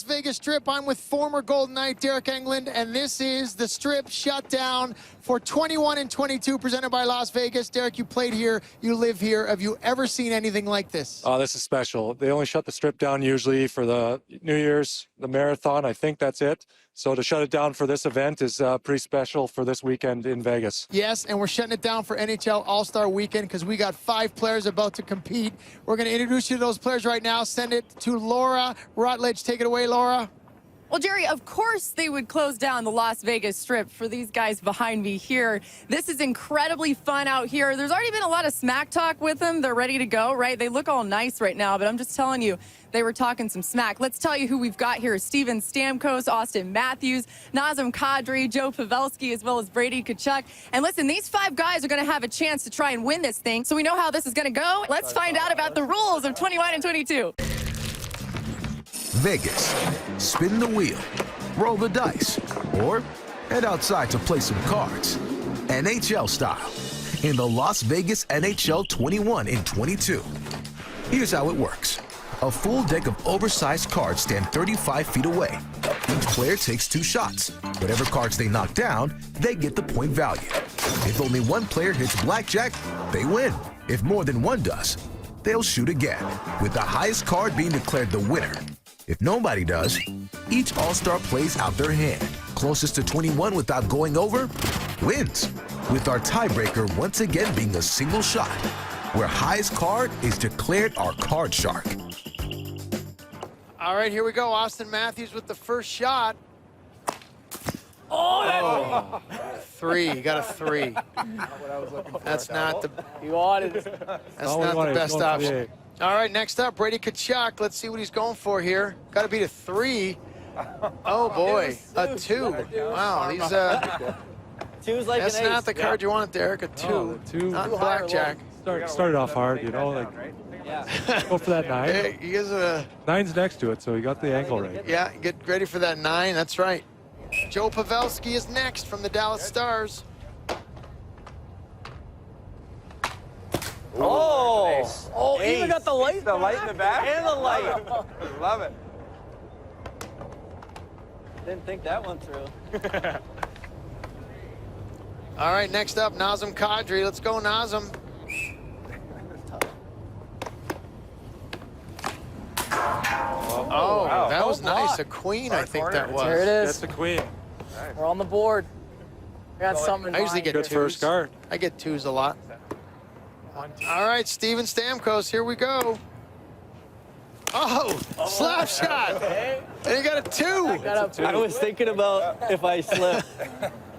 Vegas Strip. I'm with former Golden Knight Derek Englund, and this is the Strip shutdown for 21 and 22 presented by Las Vegas. Derek, you played here, you live here. Have you ever seen anything like this? Oh, this is special. They only shut the Strip down usually for the New Year's, the marathon. I think that's it. So to shut it down for this event is pretty special for this weekend in Vegas. Yes, and we're shutting it down for NHL All-Star Weekend because we got 5 players about to compete. We're going to introduce you to those players right now. Send it to Laura Rutledge. Take it away, Laura. Well, Jerry, of course they would close down the Las Vegas Strip for these guys behind me here. This is incredibly fun out here. There's already been a lot of smack talk with them. They're ready to go, right? They look all nice right now, but I'm just telling you, they were talking some smack. Let's tell you who we've got here. Steven Stamkos, Austin Matthews, Nazem Kadri, Joe Pavelski, as well as Brady Tkachuk. And listen, these 5 guys are going to have a chance to try and win this thing. So we know how this is going to go. Let's find out about the rules of 21 and 22. Vegas. Spin the wheel, roll the dice, or head outside to play some cards. NHL style in the Las Vegas NHL 21 and 22. Here's how it works. A full deck of oversized cards stand 35 feet away. Each player takes 2 shots. Whatever cards they knock down, they get the point value. If only one player hits blackjack, they win. If more than one does, they'll shoot again, with the highest card being declared the winner. If nobody does, each All-Star plays out their hand. Closest to 21 without going over wins, with our tiebreaker once again being a single shot, where highest card is declared our card shark. All right, here we go. Austin Matthews with the first shot. Oh, 3. You got a 3. That's not the. you wanted. That's not the best option. All right, next up, Brady Tkachuk. Let's see what he's going for here. Got to beat a 3. Oh boy, a 2. Wow, he's 2's like that's an ace. not the card you want, Derek. A 2. Oh, 2. Not blackjack. Started off hard, you know, like go for that 9. Hey, he gives a 9's next to it, so he got the angle right. yeah. Get ready for that 9. That's right. Joe Pavelski is next from the Dallas Stars. Oh, Nice. oh, even got the light. The light in the back? And the light. Love it. Didn't think that one through. All right, next up, Nazem Kadri. Let's go, Nazem. Oh, wow. that was Oh, nice. block. A queen, I think that was. Here it That's is. the queen. We're on the board. I got something in I usually mind. get Good 2s. first card. I get 2s a lot. All right, Steven Stamkos, here we go. Oh, slap shot. And he got a 2. I was thinking about if I slip,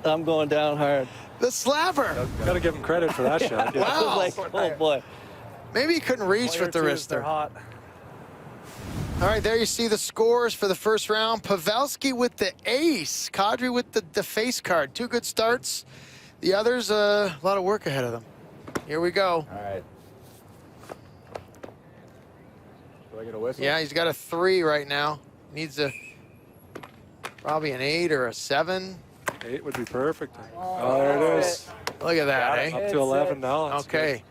I'm going down hard. The slapper. Got to give him credit for that shot. Yeah. Wow. I was like, oh boy. Maybe he couldn't reach with the wrister. hot. All right, there you see the scores for the first round. Pavelski with the ace. Kadri with the face card. 2 good starts. The others, a lot of work ahead of them. Here we go. All right. Do I get a whistle? Yeah, he's got a 3 right now. Needs probably an 8 or a 7. 8 would be perfect. Oh, there it is. Look at that, eh? Up to 11 now. That's Okay,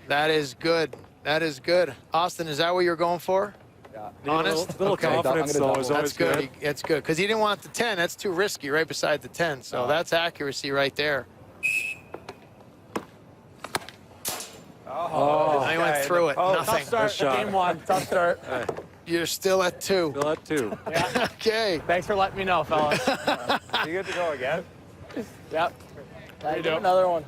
that is good. That is good. Austin, is that what you're going for? good. Honest? Little Okay. confidence, though, is That's always good. That's good, because he didn't want the 10. That's too risky right beside the 10. So that's accuracy right there. Oh, I went through it. Oh, Nothing. Nice shot. Game 1, tough start. You're still at 2. Still at 2. Okay. Thanks for letting me know, fellas. You get to go again? Yep. I do another one.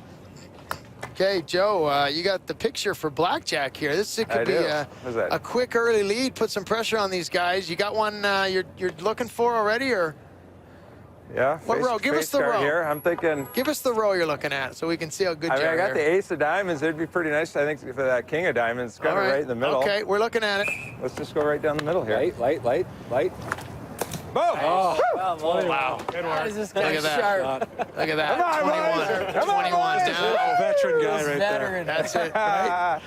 Okay, Joe, you got the picture for blackjack here. This could I be do. a What's that? quick early lead. Put some pressure on these guys. You got one you're looking for already, or Yeah. What row? Give us face the card row. Here. I'm thinking. give us the row you're looking at so we can see how good I you mean, are I got there. the ace of diamonds. It'd be pretty nice, I think, for that king of diamonds. Kind All of right in the middle. Okay, we're looking at it. Let's just go right down the middle here. Light. Boom! Oh, Wow. Good work. This Look guy's at that. sharp. Look at that. Come on, 21. boys. Come on, 21 boys. down. veteran guy right there. Veteran. That's it. Right?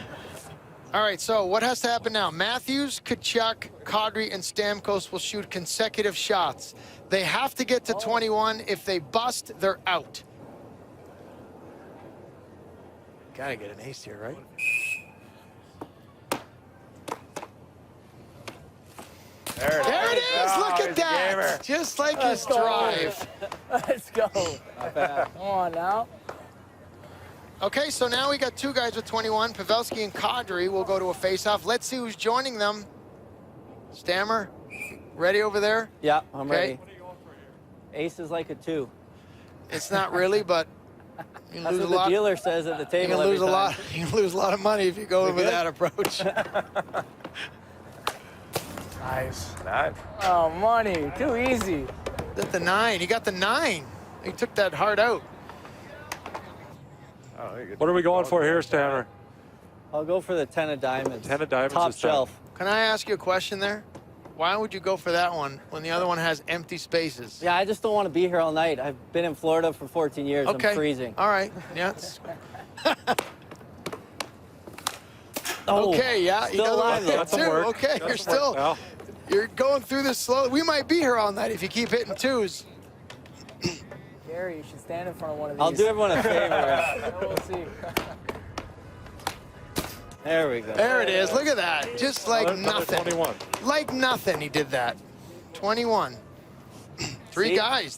All right, so what has to happen now? Matthews, Tkachuk, Kadri, and Stamkos will shoot consecutive shots. They have to get to 21. If they bust, they're out. Gotta get an ace here, right? There There it is! Look at Just like his drive. Let's go. Come on now. Okay, so now we got two guys with 21. Pavelski and Kadri will go to a face-off. Let's see who's joining them. Stammer, ready over there? Yeah, I'm Okay. ready. Ace is like a 2. It's not really, but you That's lose a what the lot. dealer says at the You table can every lose a time. lot. You can lose a lot of money if you go over good? that approach. Nice. Nice. Oh, money. Too easy. At the 9, he got the 9. He took that hard out. Oh, you get What are we going for here, Stammer? I'll go for the 10 of diamonds. 10 of diamonds Top this time. shelf. Can I ask you a question there? Why would you go for that one when the other one has empty spaces? Yeah, I just don't want to be here all night. I've been in Florida for 14 years. Okay. I'm freezing. All right. Yeah. it's- Oh, Okay. Yeah. Still alive, though. Got some Two. work. Okay. Got You're some work still. now. You're going through this slow. We might be here all night if you keep hitting 2s. Gary, you should stand in front of one of these. I'll do everyone a favor. We'll see. There we go. There it is. Look at that. Just like Another nothing. 21. Like nothing. He did that. 21. Three See? guys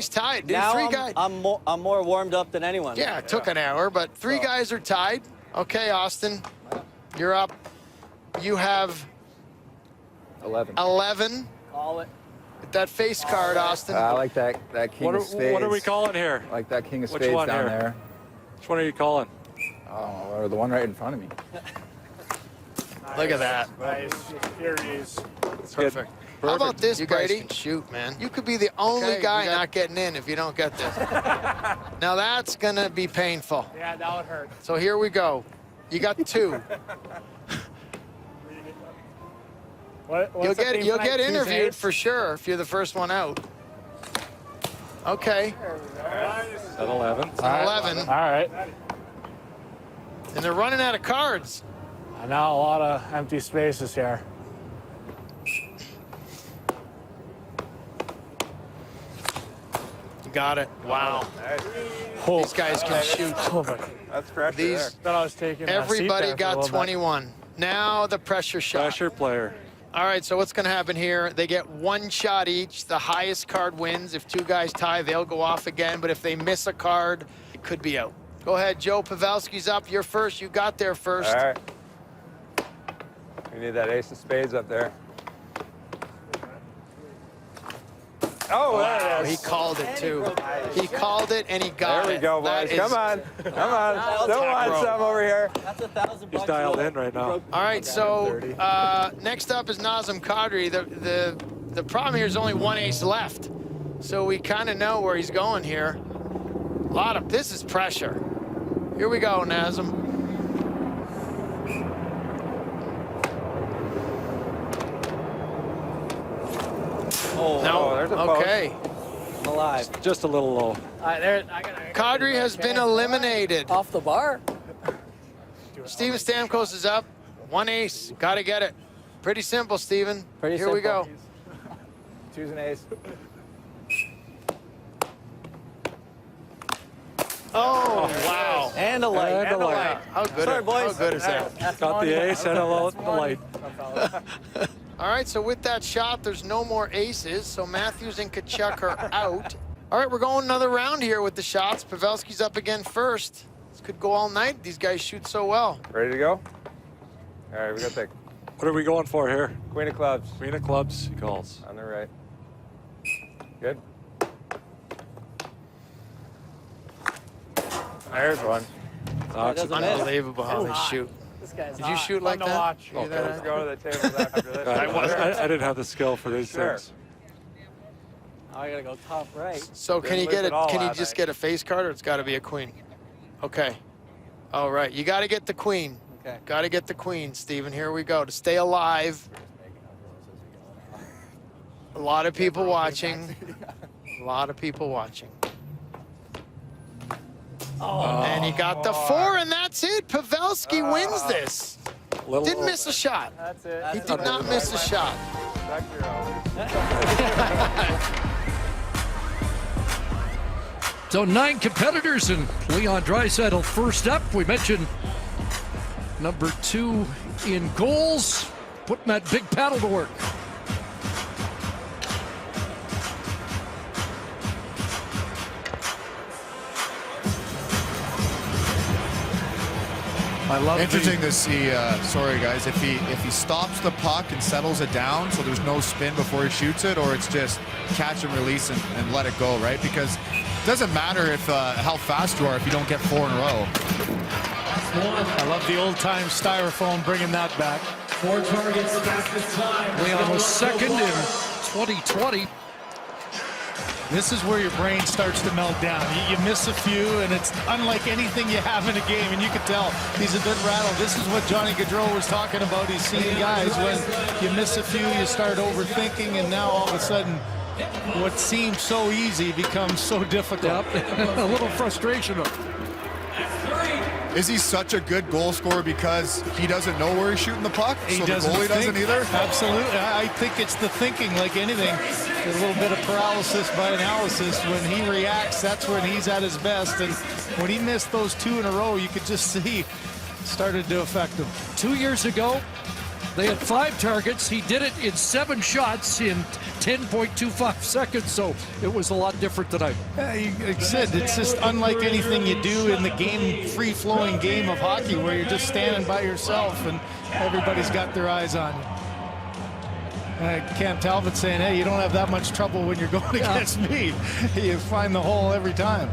tied. Dude, Now three guys. I'm more warmed up than anyone. Yeah, it took an hour, but three guys are tied. Okay, Austin, you're up. You have 11. 11. Call it. Get that face card, Austin. I like that king What of are, spades. what are we calling here? I like that king of Which spades one down here? there. Which one are you calling? Oh, or the one right in front of me. Look at that. Nice. Here it is. Perfect. How about this, Brady? Can shoot, man. You could be the only guy not getting in if you don't get this. Now that's gonna be painful. Yeah, that would hurt. So here we go. You got 2. You'll get interviewed for sure if you're the first one out. Okay. At 11. 11. All right. And they're running out of cards. I know a lot of empty spaces here. Got it. Wow. Oh, These guys can shoot. That's pressure These thought I was taking. Everybody got 21. Now the pressure shot. Pressure player. All right, so what's going to happen here? They get 1 shot each. The highest card wins. If 2 guys tie, they'll go off again. But if they miss a card, it could be out. Go ahead, Joe. Pavelski's up. You're first. You got there first. All right. We need that ace of spades up there. Oh, there it He is. called it, too. He called it, and he got it. There we go, That boys. is- Come on. Come on. Still want bro. some over here. That's $1,000. He's dialed in right now. All right, so next up is Nazem Kadri. The problem here is only 1 ace left, so we kind of know where he's going here. This is pressure. Here we go, Nazem. Oh, No, there's a post. okay. I'm alive. Just a little low. Kadri has been eliminated. Off the bar. Steven Stamkos is up. 1 ace. Got to get it. Pretty simple, Steven. Pretty Here we simple. go. Choose an ace. Oh, wow. And a light. And a light. How good, Sorry, boys. How good is that? Got the ace and a low, the light. All right, so with that shot, there's no more aces, so Matthews and Kachuk are out. All right, we're going another round here with the shots. Pavelski's up again first. This could go all night. These guys shoot so well. Ready to go? All right, we got the What are we going for here? queen of clubs Queen of clubs, he calls. on the right. Good. There's one. doesn't matter. Unbelievable how they shoot. This guy's Did you shoot like that? Watch. You do Okay, let's that? go to the table after this. I didn't have the skill for these Sure. things. Oh, I gotta go top right. So can Didn't you lose get it it? all Can you last just night. get a face card, or it's got to be a queen? Okay. All right, you got to get the queen. Okay. Got to get the queen, Steven. Here we go. To stay alive. A lot of people watching. A lot of people watching. Oh, and he got the 4, and that's it. Pavelski wins this. Little Didn't miss a shot. That's it. He did not miss a shot. Back to your own. So 9 competitors and Leon Draisaitl first up. We mentioned number 2 in goals, putting that big paddle to work. I love Interesting to see, sorry guys, if he stops the puck and settles it down so there's no spin before he shoots it, or it's just catch and release and let it go, right? Because it doesn't matter if how fast you are if you don't get 4 in a row. I love the old-time styrofoam, bringing that back. 4 targets, fastest time. Leon was second in 2020. This is where your brain starts to melt down. You miss a few, and it's unlike anything you have in a game, and you can tell he's a bit rattled. This is what Johnny Gaudreau was talking about. He's seen guys when you miss a few, you start overthinking, and now all of a sudden, what seems so easy becomes so difficult. Yep. A little frustration. Is he such a good goal scorer because he doesn't know where he's shooting the puck? He so the goalie doesn't either? Absolutely. I think it's the thinking, like anything. A little bit of paralysis by analysis. When he reacts, that's when he's at his best. And when he missed those 2 in a row, you could just see it started to affect him. 2 years ago, they had 5 targets. He did it in 7 shots in 10.25 seconds, so it was a lot different tonight. Like I said, it's just unlike anything you do in the game, free-flowing game of hockey, where you're just standing by yourself and everybody's got their eyes on you. Cam Talbot saying, hey, you don't have that much trouble when you're going against me. You find the hole every time.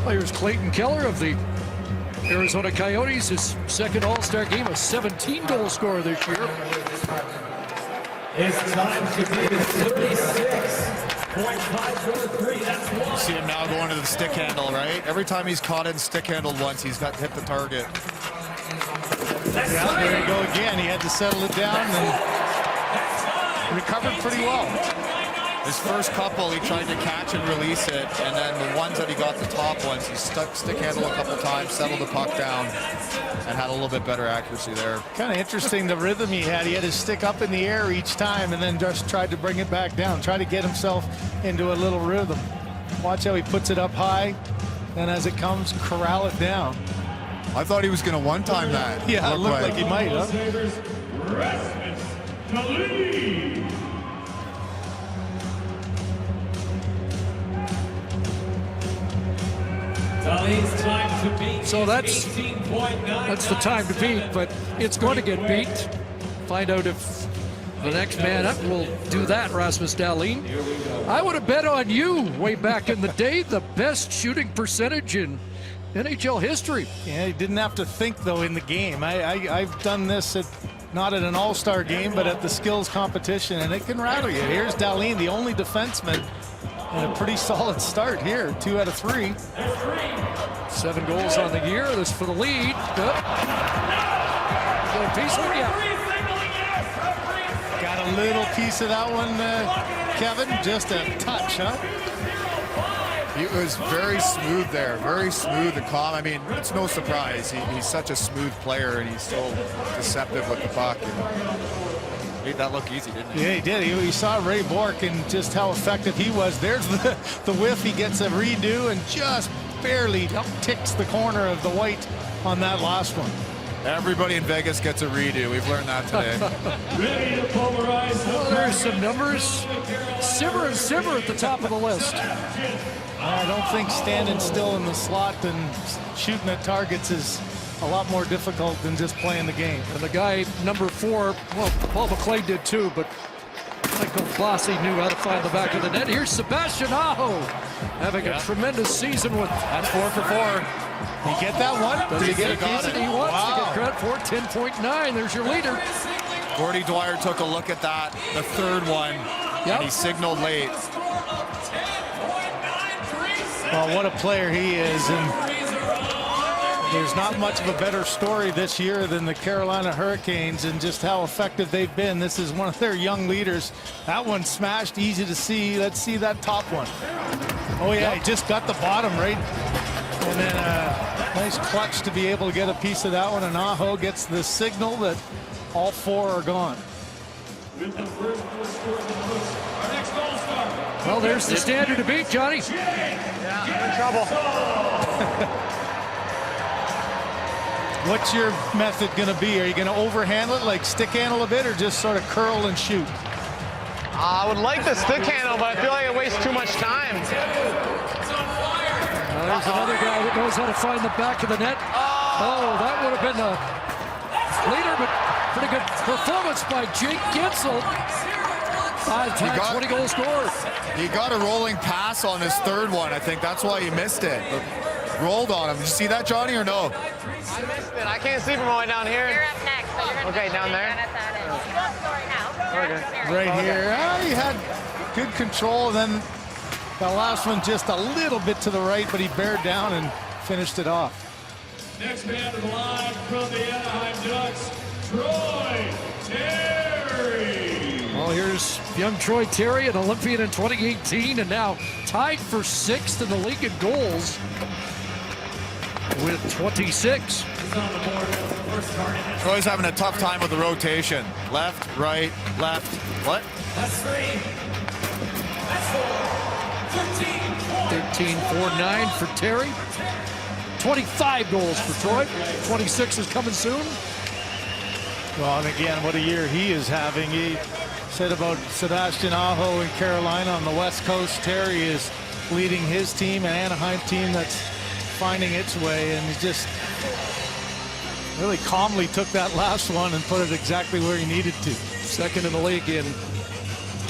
Well, here's Clayton Keller of the Arizona Coyotes, his second All-Star game, a 17-goal scorer this year. It's time to be 36.543. That's one. See him now going to the stick handle, right? Every time he's caught in stick handle once, he's got hit the target. Yeah, there you go again. He had to settle it down and recovered pretty well. His first couple, he tried to catch and release it, and then the ones that he got the top ones, he stuck stick handle a couple times, settled the puck down, and had a little bit better accuracy there. Kind of interesting the rhythm he had. He had his stick up in the air each time and then just tried to bring it back down, try to get himself into a little rhythm. Watch how he puts it up high, and as it comes, corral it down. I thought he was going to one-time that. Yeah, it looked like he might, huh? So that's the time to beat, but it's going to get beat. Find out if the next man up will do that, Rasmus Dahlin. I would have bet on you way back in the day, the best shooting percentage in NHL history. Yeah, he didn't have to think, though, in the game. I've done this not at an all-star game, but at the skills competition, and it can rattle you. Here's Dahlin, the only defenseman, and a pretty solid start here, 2 out of 3. 7 goals on the year. This for the lead. Got a piece of it, yeah. Got a little piece of that one, Kevin. Just a touch, huh? He was very smooth there, very smooth and calm. I mean, it's no surprise. He's such a smooth player, and he's so deceptive with the puck. And made that look easy, didn't he? Yeah, he did. He saw Ray Bourque and just how effective he was. There's the whiff. He gets a redo and just barely ticks the corner of the white on that last one. Everybody in Vegas gets a redo. We've learned that today. Ready to polarize. Well, there's some numbers. Simmer and Simmer at the top of the list. I don't think standing still in the slot and shooting at targets is a lot more difficult than just playing the game. And the guy, number 4, well, Paul McLean did too, but Michael Flossie knew how to find the back of the net. Here's Sebastian Aho having a tremendous season with... That's 4 for 4. Did he get that one? Does he get a piece? He wants to get credit for it. 10.9. There's your leader. Gordy Dwyer took a look at that, the third one, and he signaled late. Well, what a player he is, and there's not much of a better story this year than the Carolina Hurricanes and just how effective they've been. This is one of their young leaders. That one smashed, easy to see. Let's see that top one. Oh yeah, he just got the bottom right. And then a nice clutch to be able to get a piece of that one, and Aho gets the signal that all 4 are gone. Well, there's the standard to beat, Johnny. Yeah, I'm in trouble. What's your method going to be? Are you going to overhandle it, like stick handle a bit, or just sort of curl and shoot? I would like the stick handle, but I feel like it wastes too much time. There's another guy that knows how to find the back of the net. Oh, that would have been a leader, but pretty good performance by Jake Gensel. 5-time 20-goal scorer. He got a rolling pass on his third one. I think that's why he missed it. Rolled on him. Did you see that, Johnny, or no? I missed it. I can't see from all the way down here. You're up next. So you're gonna Okay, down there. You don't score now. Okay. Right here. He had good control, and then the last one just a little bit to the right, but he bared down and finished it off. Next man to the line from the Anaheim Ducks, Troy Terry. Well, here's young Troy Terry, an Olympian in 2018, and now tied for 6th in the league in goals with 26. Troy's having a tough time with the rotation. Left, right, left. What? That's 3. That's 4. 13. 13-4-9 for Terry. 25 goals for Troy. 26 is coming soon. Well, and again, what a year he is having. He said about Sebastian Aho in Carolina on the West Coast. Terry is leading his team, an Anaheim team that's finding its way, and he just really calmly took that last one and put it exactly where he needed to. Second in the league in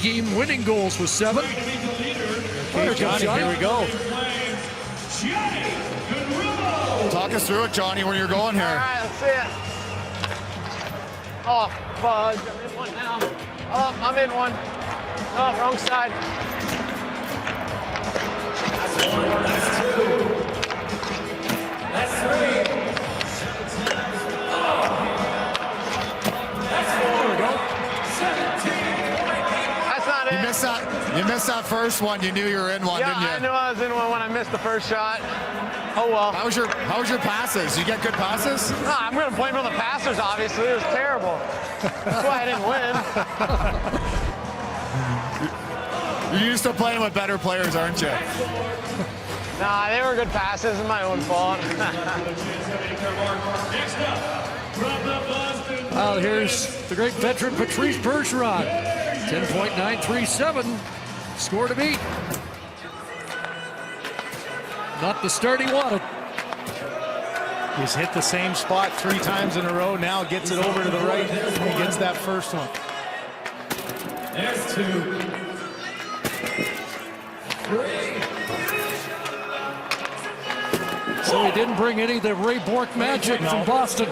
game-winning goals with 7. Okay, Johnny, here we go. Talk us through it, Johnny, where you're going here. All right, let's see it. Oh, fudge. I'm in one now. Oh, I'm in one. Oh, wrong side. That's 2. That's 3. That's 4. There we go. 17. That's not it. You missed that first one. You knew you were in one, Yeah, didn't you? I knew I was in one when I missed the first shot. Oh well. How was your passes? You get good passes? No, I'm going to blame it on the passers, obviously. It was terrible. That's why I didn't win. You're used to playing with better players, aren't you? Nah, they were good passes. It's my own fault. Well, here's the great veteran Patrice Bergeron. 10.937. Score to beat. Not the start he wanted. He's hit the same spot 3 times in a row. Now gets it over to the right and gets that first one. There's 2. 3. So he didn't bring any of the Ray Bork magic from Boston.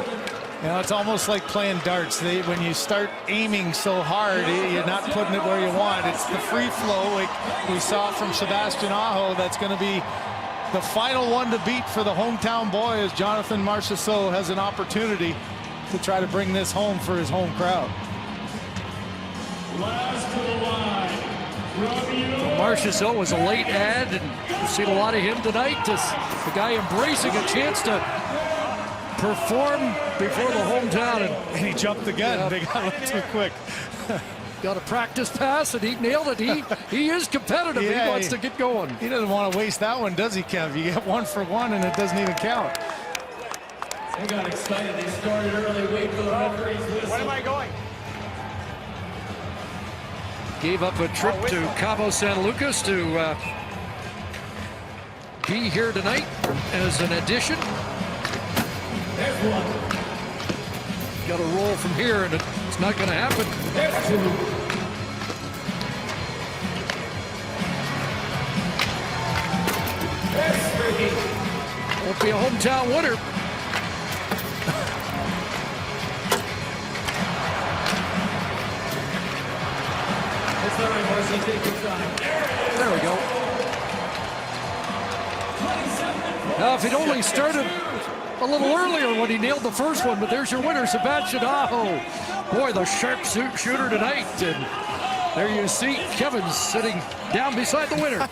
You know, it's almost like playing darts. When you start aiming so hard, you're not putting it where you want. It's the free flow, like we saw from Sebastian Aho, that's going to be the final one to beat for the hometown boy, as Jonathan Marchessault has an opportunity to try to bring this home for his home crowd. Last to the line. From York. Marchessault was a late ad, and we've seen a lot of him tonight. Just the guy embracing a chance to perform before the hometown. And he jumped the gun. They got a little too quick. Got a practice pass, and he nailed it. He is competitive. Yeah, he wants to get going. He doesn't want to waste that one, does he, Kev? You get 1 for 1, and it doesn't even count. They got excited. They started early. Wait for the referee's whistle. Where am I going? Gave up a trip to Cabo San Lucas to be here tonight as an addition. There's 1. Got to roll from here, and it's not going to happen. There's 2. There's 3. Won't be a hometown winner. It's all right, Marcy. Take your time. There we go. Now, if he'd only started a little earlier when he nailed the first one, but there's your winner, Sebastian Aho. Boy, the sharp shooter tonight. And there you see Kevin sitting down beside the winner.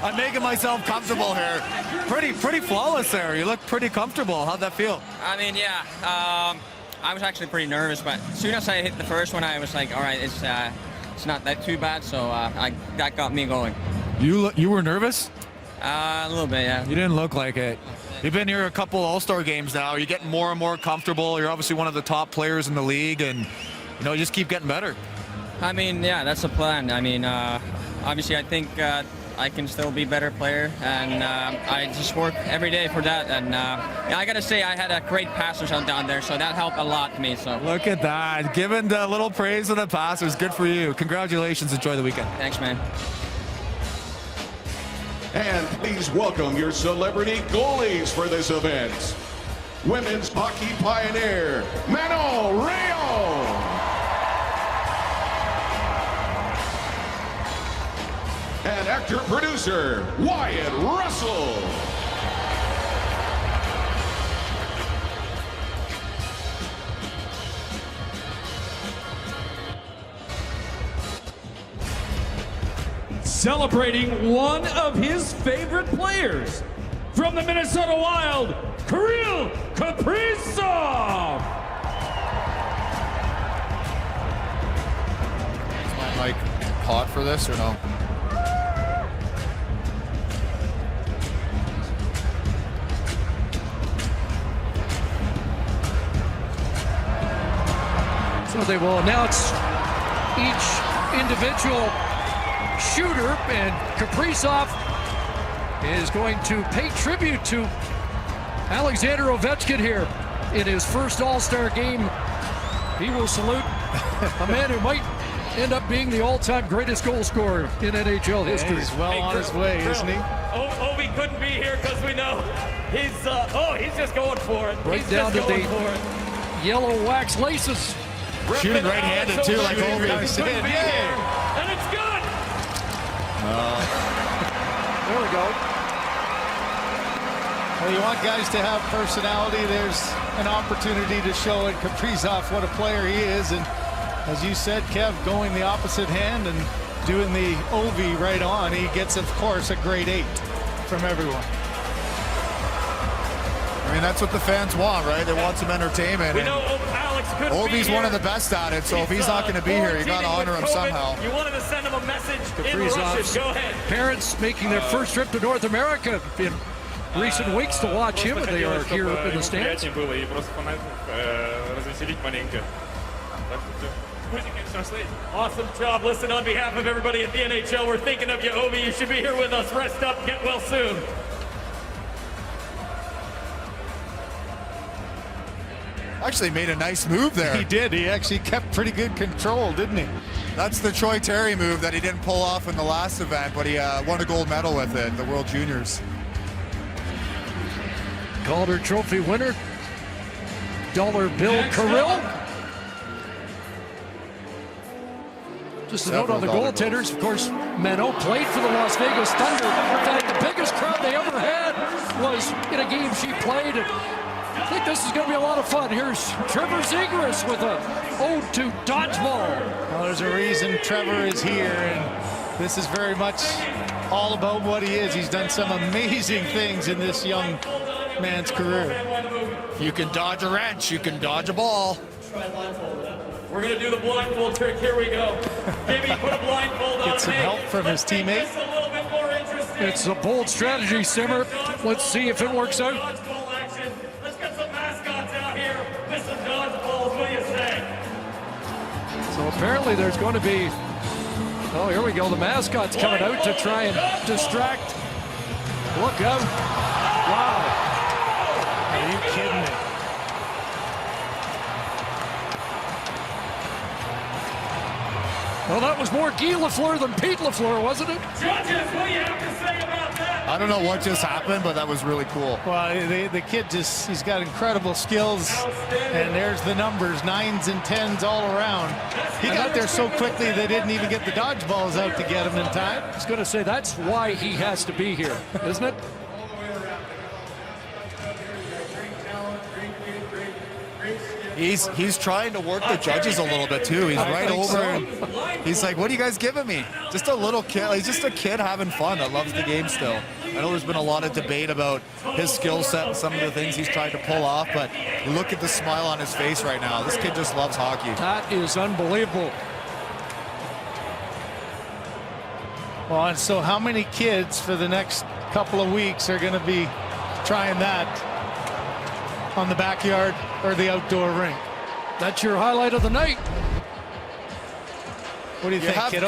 I'm making myself comfortable here. Pretty flawless there. You look pretty comfortable. How'd that feel? I mean, yeah, I was actually pretty nervous, but as soon as I hit the first one, I was like, all right, it's not that too bad, so that got me going. You were nervous? A little bit, yeah. You didn't look like it. You've been here a couple All-Star games now. You're getting more and more comfortable. You're obviously one of the top players in the league, and you just keep getting better. I mean, yeah, that's the plan. I mean, obviously I think I can still be a better player, and I just work every day for that. And yeah, I gotta say I had a great passer shot down there, so that helped a lot to me. So Look at that. Giving a little praise to the passers. Good for you. Congratulations. Enjoy the weekend. thanks, man. And please welcome your celebrity goalies for this event. Women's hockey pioneer, Manon Rayon. And actor-producer, Wyatt Russell. Celebrating one of his favorite players from the Minnesota Wild, Kirill Kaprizov. Is my mic hot for this or no? So they will announce each individual shooter, and Kaprizov is going to pay tribute to Alexander Ovechkin here in his first All-Star game. He will salute a man who might end up being the all-time greatest goal scorer in NHL history. He's well on his way, isn't he? Ovi couldn't be here because we know he's just going for it. Right down to the yellow wax laces. Shooting right-handed too, like Ovi said. Yeah. And it's good. There we go. Well, you want guys to have personality. There's an opportunity to show it. Kaprizov, what a player he is. And as you said, Kev, going the opposite hand and doing the Ovi right on. He gets, of course, a grade 8 from everyone. I mean, that's what the fans want, right? They want some entertainment. We know Alex could Ovi's be one of here. the best at it, so if he's not going to be here, you got to honor him somehow. You wanted to send him a message in Russian. Go ahead. Parents making their first trip to North America in recent weeks to watch him, and they are here in the stands. Awesome job. Listen, on behalf of everybody at the NHL, we're thinking of you, Ovi. You should be here with us. Rest up. Get well soon. Actually made a nice move there. He did. He actually kept pretty good control, didn't he? That's the Troy Terry move that he didn't pull off in the last event, but he won a gold medal with it, the World Juniors. Calder Trophy winner, dollar bill Kirill. Just a note on the goaltenders, of course, Manon played for the Las Vegas Thunder. In fact, the biggest crowd they ever had was in a game she played. I think this is going to be a lot of fun. Here's Trevor Zegras with a ode to dodgeball. Well, there's a reason Trevor is here, and this is very much all about what he is. He's done some amazing things in this young man's career. You can dodge a wrench, you can dodge a ball. We're going to do the blindfold trick. Here we go. Maybe put a blindfold on. Get some help from his teammate. It's a bold strategy, Simmer. Let's see if it works out. Let's get some mascots out here with some dodgeballs. What do you say? So apparently there's going to be, oh, here we go. The mascot's coming out to try and distract. Look out. Wow. Are you kidding me? Well, that was more Guy Lafleur than Pete Lafleur, wasn't it? Judges, what do you have to say about that? I don't know what just happened, but that was really cool. Well, the kid he's got incredible skills, and there's the numbers, 9s and 10s all around. He got there so quickly they didn't even get the dodgeballs out to get him in time. I was going to say, that's why he has to be here, isn't it? He's trying to work the judges a little bit too. He's right over and he's like, what are you guys giving me? Just a little kid. He's just a kid having fun that loves the game still. I know there's been a lot of debate about his skill set and some of the things he's tried to pull off, but you look at the smile on his face right now. This kid just loves hockey. That is unbelievable. Well, and so how many kids for the next couple of weeks are going to be trying that on the backyard or the outdoor rink? That's your highlight of the night. What do you think, kiddo?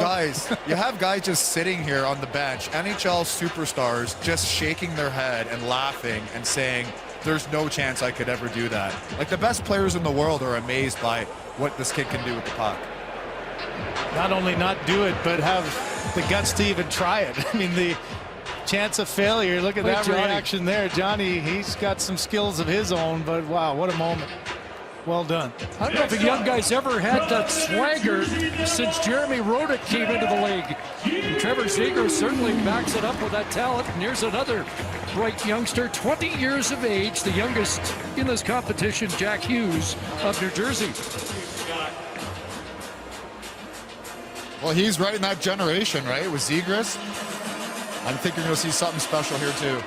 You have guys just sitting here on the bench, NHL superstars, just shaking their head and laughing and saying, there's no chance I could ever do that. Like, the best players in the world are amazed by what this kid can do with the puck. Not only not do it, but have the guts to even try it. I mean, the chance of failure, look at that Johnny. reaction there. Johnny, he's got some skills of his own, but wow, what a moment. Well done. I don't know if a young guy's ever had that swagger since Jeremy Rodick came into the league. And Trevor Zegras certainly backs it up with that talent. And here's another bright youngster, 20 years of age, the youngest in this competition, Jack Hughes of New Jersey. Well, he's right in that generation, right, with Zegras. I think you're going to see something special here, too.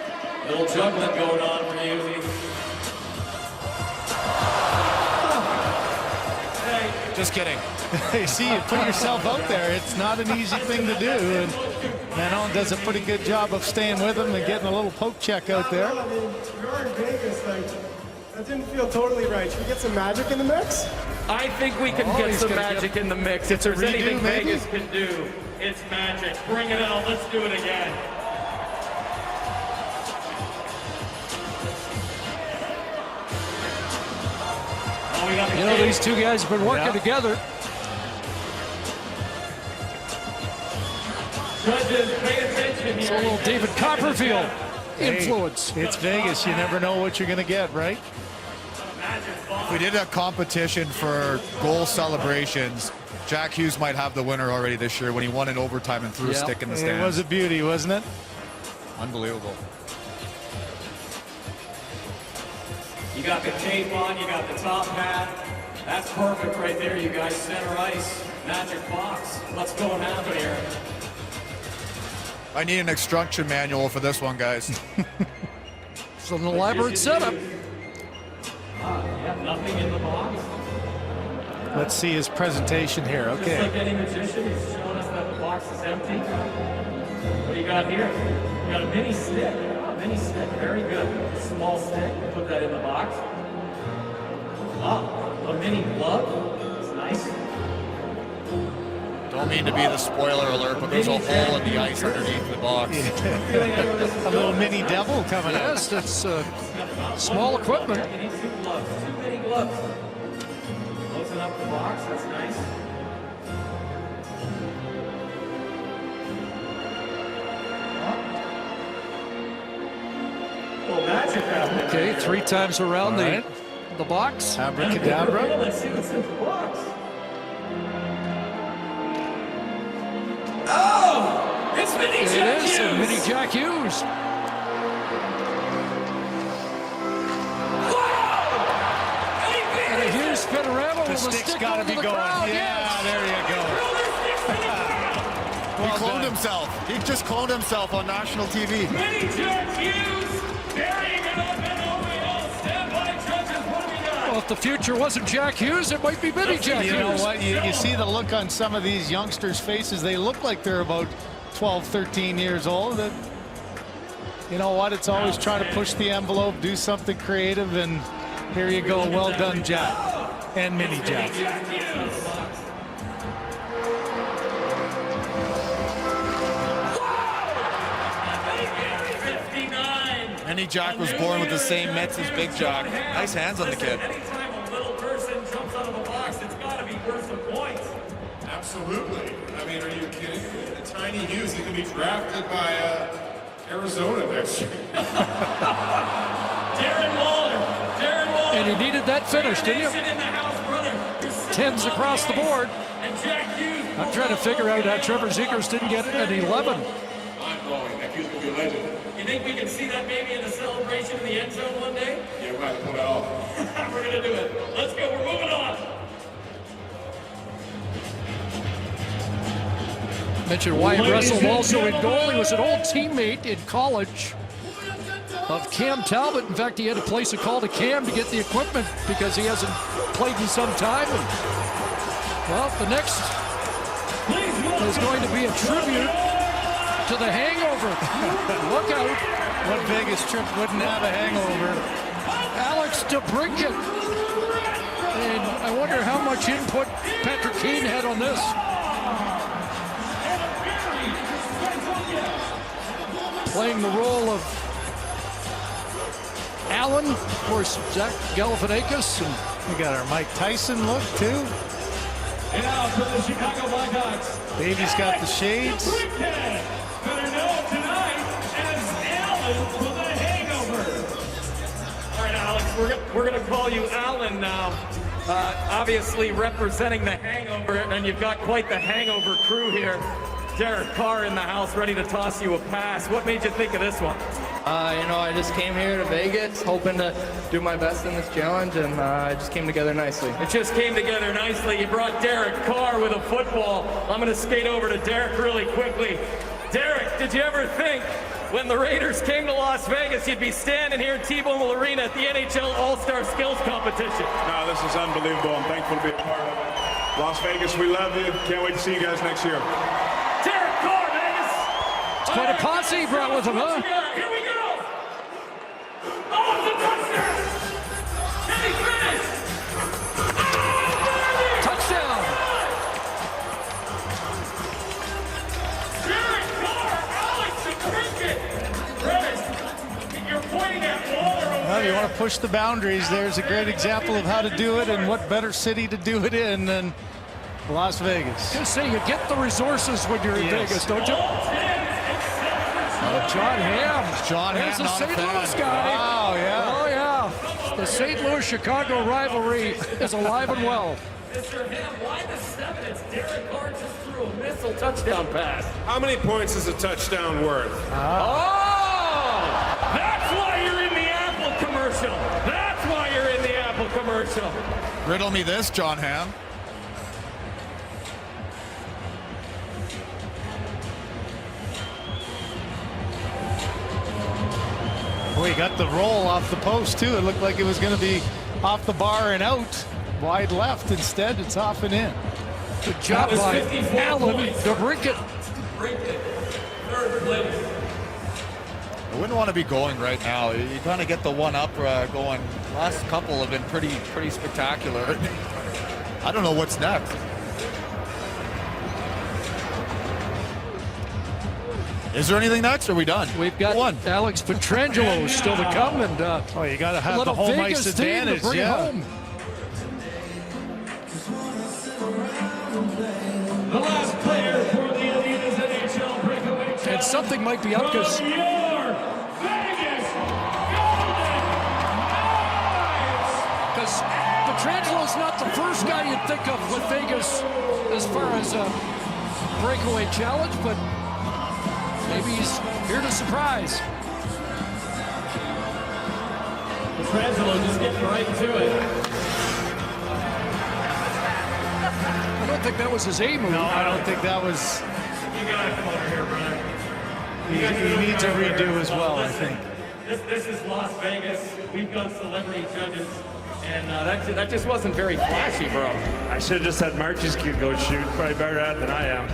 Little juggling going on for you. Just kidding. You see, you put yourself out there. It's not an easy thing to do. And Manon does a pretty good job of staying with him and getting a little poke check out there. I mean, you're in Vegas, like, that didn't feel totally right. Should we get some magic in the mix? I think we can get some magic in the mix. If there's anything Vegas can do, it's magic. Bring it on. Let's do it again. You know, these two guys have been working together. It's a little David Copperfield influence. It's Vegas. You never know what you're going to get, right? If we did a competition for goal celebrations, Jack Hughes might have the winner already this year when he won in overtime and threw a stick in the stands. It was a beauty, wasn't it? Unbelievable. You got the cape on, you got the top hat. That's perfect right there, you guys. Center ice, magic box. What's going on here? I need an instruction manual for this one, guys. It's an elaborate setup. Nothing in the box. Let's see his presentation here. Just Okay. like any magician, he's showing us that the box is empty. What do you got here? You got a mini stick. Mini stick, very good. Small stick, put that in the box. A mini glove. It's nice. Don't mean to be the spoiler alert, but there's a hole in the ice underneath the box. A little mini devil coming out. Yes, that's small equipment. You need 2 gloves, 2 mini gloves. Closing up the box, that's nice. Well, magic happened. Okay, 3 times around the box. Abracadabra. Let's see what's in the box. Oh! It's Mini Jack It is Hughes! Mini Jack Hughes. And a Hughes Spinorama with a stick's stick gotta over be the going. crowd. Yeah, there you go. He cloned himself. He just cloned himself on national TV. Mini Jack Hughes! Burying it up and over. Stand by, judges. What do we got? Well, if the future wasn't Jack Hughes, it might be Mini Jack Hughes. You know what? You see the look on some of these youngsters' faces. They look like they're about 12, 13 years old. That, you know what? It's always trying to push the envelope, do something creative, and here you go. Well done, Jack. And Mini Jack. Mini Jack was born with the same mitts as Big Jack. Nice hands on the kid. Anytime a little person jumps out of a box, it's got to be worth some points. Absolutely. I mean, are you kidding me? The tiny Hughes, he could be drafted by Arizona next year. Darren Waller. And he needed that finish, didn't you? In the house, brother. 10s across the board. And Jack Hughes. I'm trying to figure out how Trevor Zegras didn't get an 11. Mind-blowing. That kid's going to be a legend. You think we can see that maybe in the celebration in the end zone one day? Yeah, we're going to pull it off. We're going to do it. Let's go. We're moving on. Mentioned Wyatt Russell also in goal. He was an old teammate in college of Cam Talbot. In fact, he had to place a call to Cam to get the equipment because he hasn't played in some time. And, well, the next is going to be a tribute to the hangover. Look out. What Vegas trip wouldn't have a hangover? Alex DeBrincat. And I wonder how much input Patrick Keane had on this. playing the role of Allen, of course, Zach Galifianakis, and we got our Mike Tyson look too. And now for the Chicago Blackhawks. Baby's got the shades. Better known tonight as Allen for the Hangover. All right, Alex, we're gonna call you Allen now. Obviously representing the Hangover, and you've got quite the Hangover crew here. Derek Carr in the house, ready to toss you a pass. What made you think of this one? You know, I just came here to Vegas, hoping to do my best in this challenge, and it just came together nicely. It just came together nicely. You brought Derek Carr with a football. I'm going to skate over to Derek really quickly. Derek, did you ever think when the Raiders came to Las Vegas, you'd be standing here at T-Mobile Arena at the NHL All-Star Skills Competition? No, this is unbelievable. I'm thankful to be a part of it. Las Vegas, we love you. Can't wait to see you guys next year. Derek Carr, Vegas! It's quite a posse he brought with him, huh? Here we go! Oh, it's a touchdown! Can he finish? Touchdown! Derek Carr, Alex, the cricket! Dennis, you're pointing at Waller over Well, you there. want to push the boundaries. There's a great example of how to do it, and what better city to do it in than Las Vegas. Just say you get the resources when you're in Vegas, don't you? John Hamm. John There's Hamm, the not a St. fan. Louis guy. Wow, yeah. Oh, yeah. The St. Louis-Chicago rivalry is alive and well. Mr. Hamm, why the 7? It's Derek Carr just threw a missile touchdown pass. How many points is a touchdown worth? Oh! That's why you're in the Apple commercial. That's why you're in the Apple commercial. Riddle me this, John Hamm. Boy, he got the roll off the post too. It looked like it was going to be off the bar and out. Wide left instead. It's off and in. Good job by Allen to break it. Third place. I wouldn't want to be going right now. You kind of get the one up going. Last couple have been pretty spectacular. I don't know what's next. Is there anything next? Or are we done? We've got Alex Pietrangelo still to come, and oh, you got to have the little home Vegas ice team to advantage. bring it Yeah. home. The last player for the Adidas NHL breakaway. And something might be up because Your Vegas Golden Knights. Petrangelo's not the first guy you'd think of with Vegas as far as a breakaway challenge, but maybe he's here to surprise. Petrangelo just getting right to it. I don't think that was his A move. No, I don't think that was. You gotta come over here, brother. He needs a redo as well, I think. This is Las Vegas. We've got celebrity judges, and that just wasn't very flashy, bro. I should have just had March's kid go shoot. Probably better at it than I am.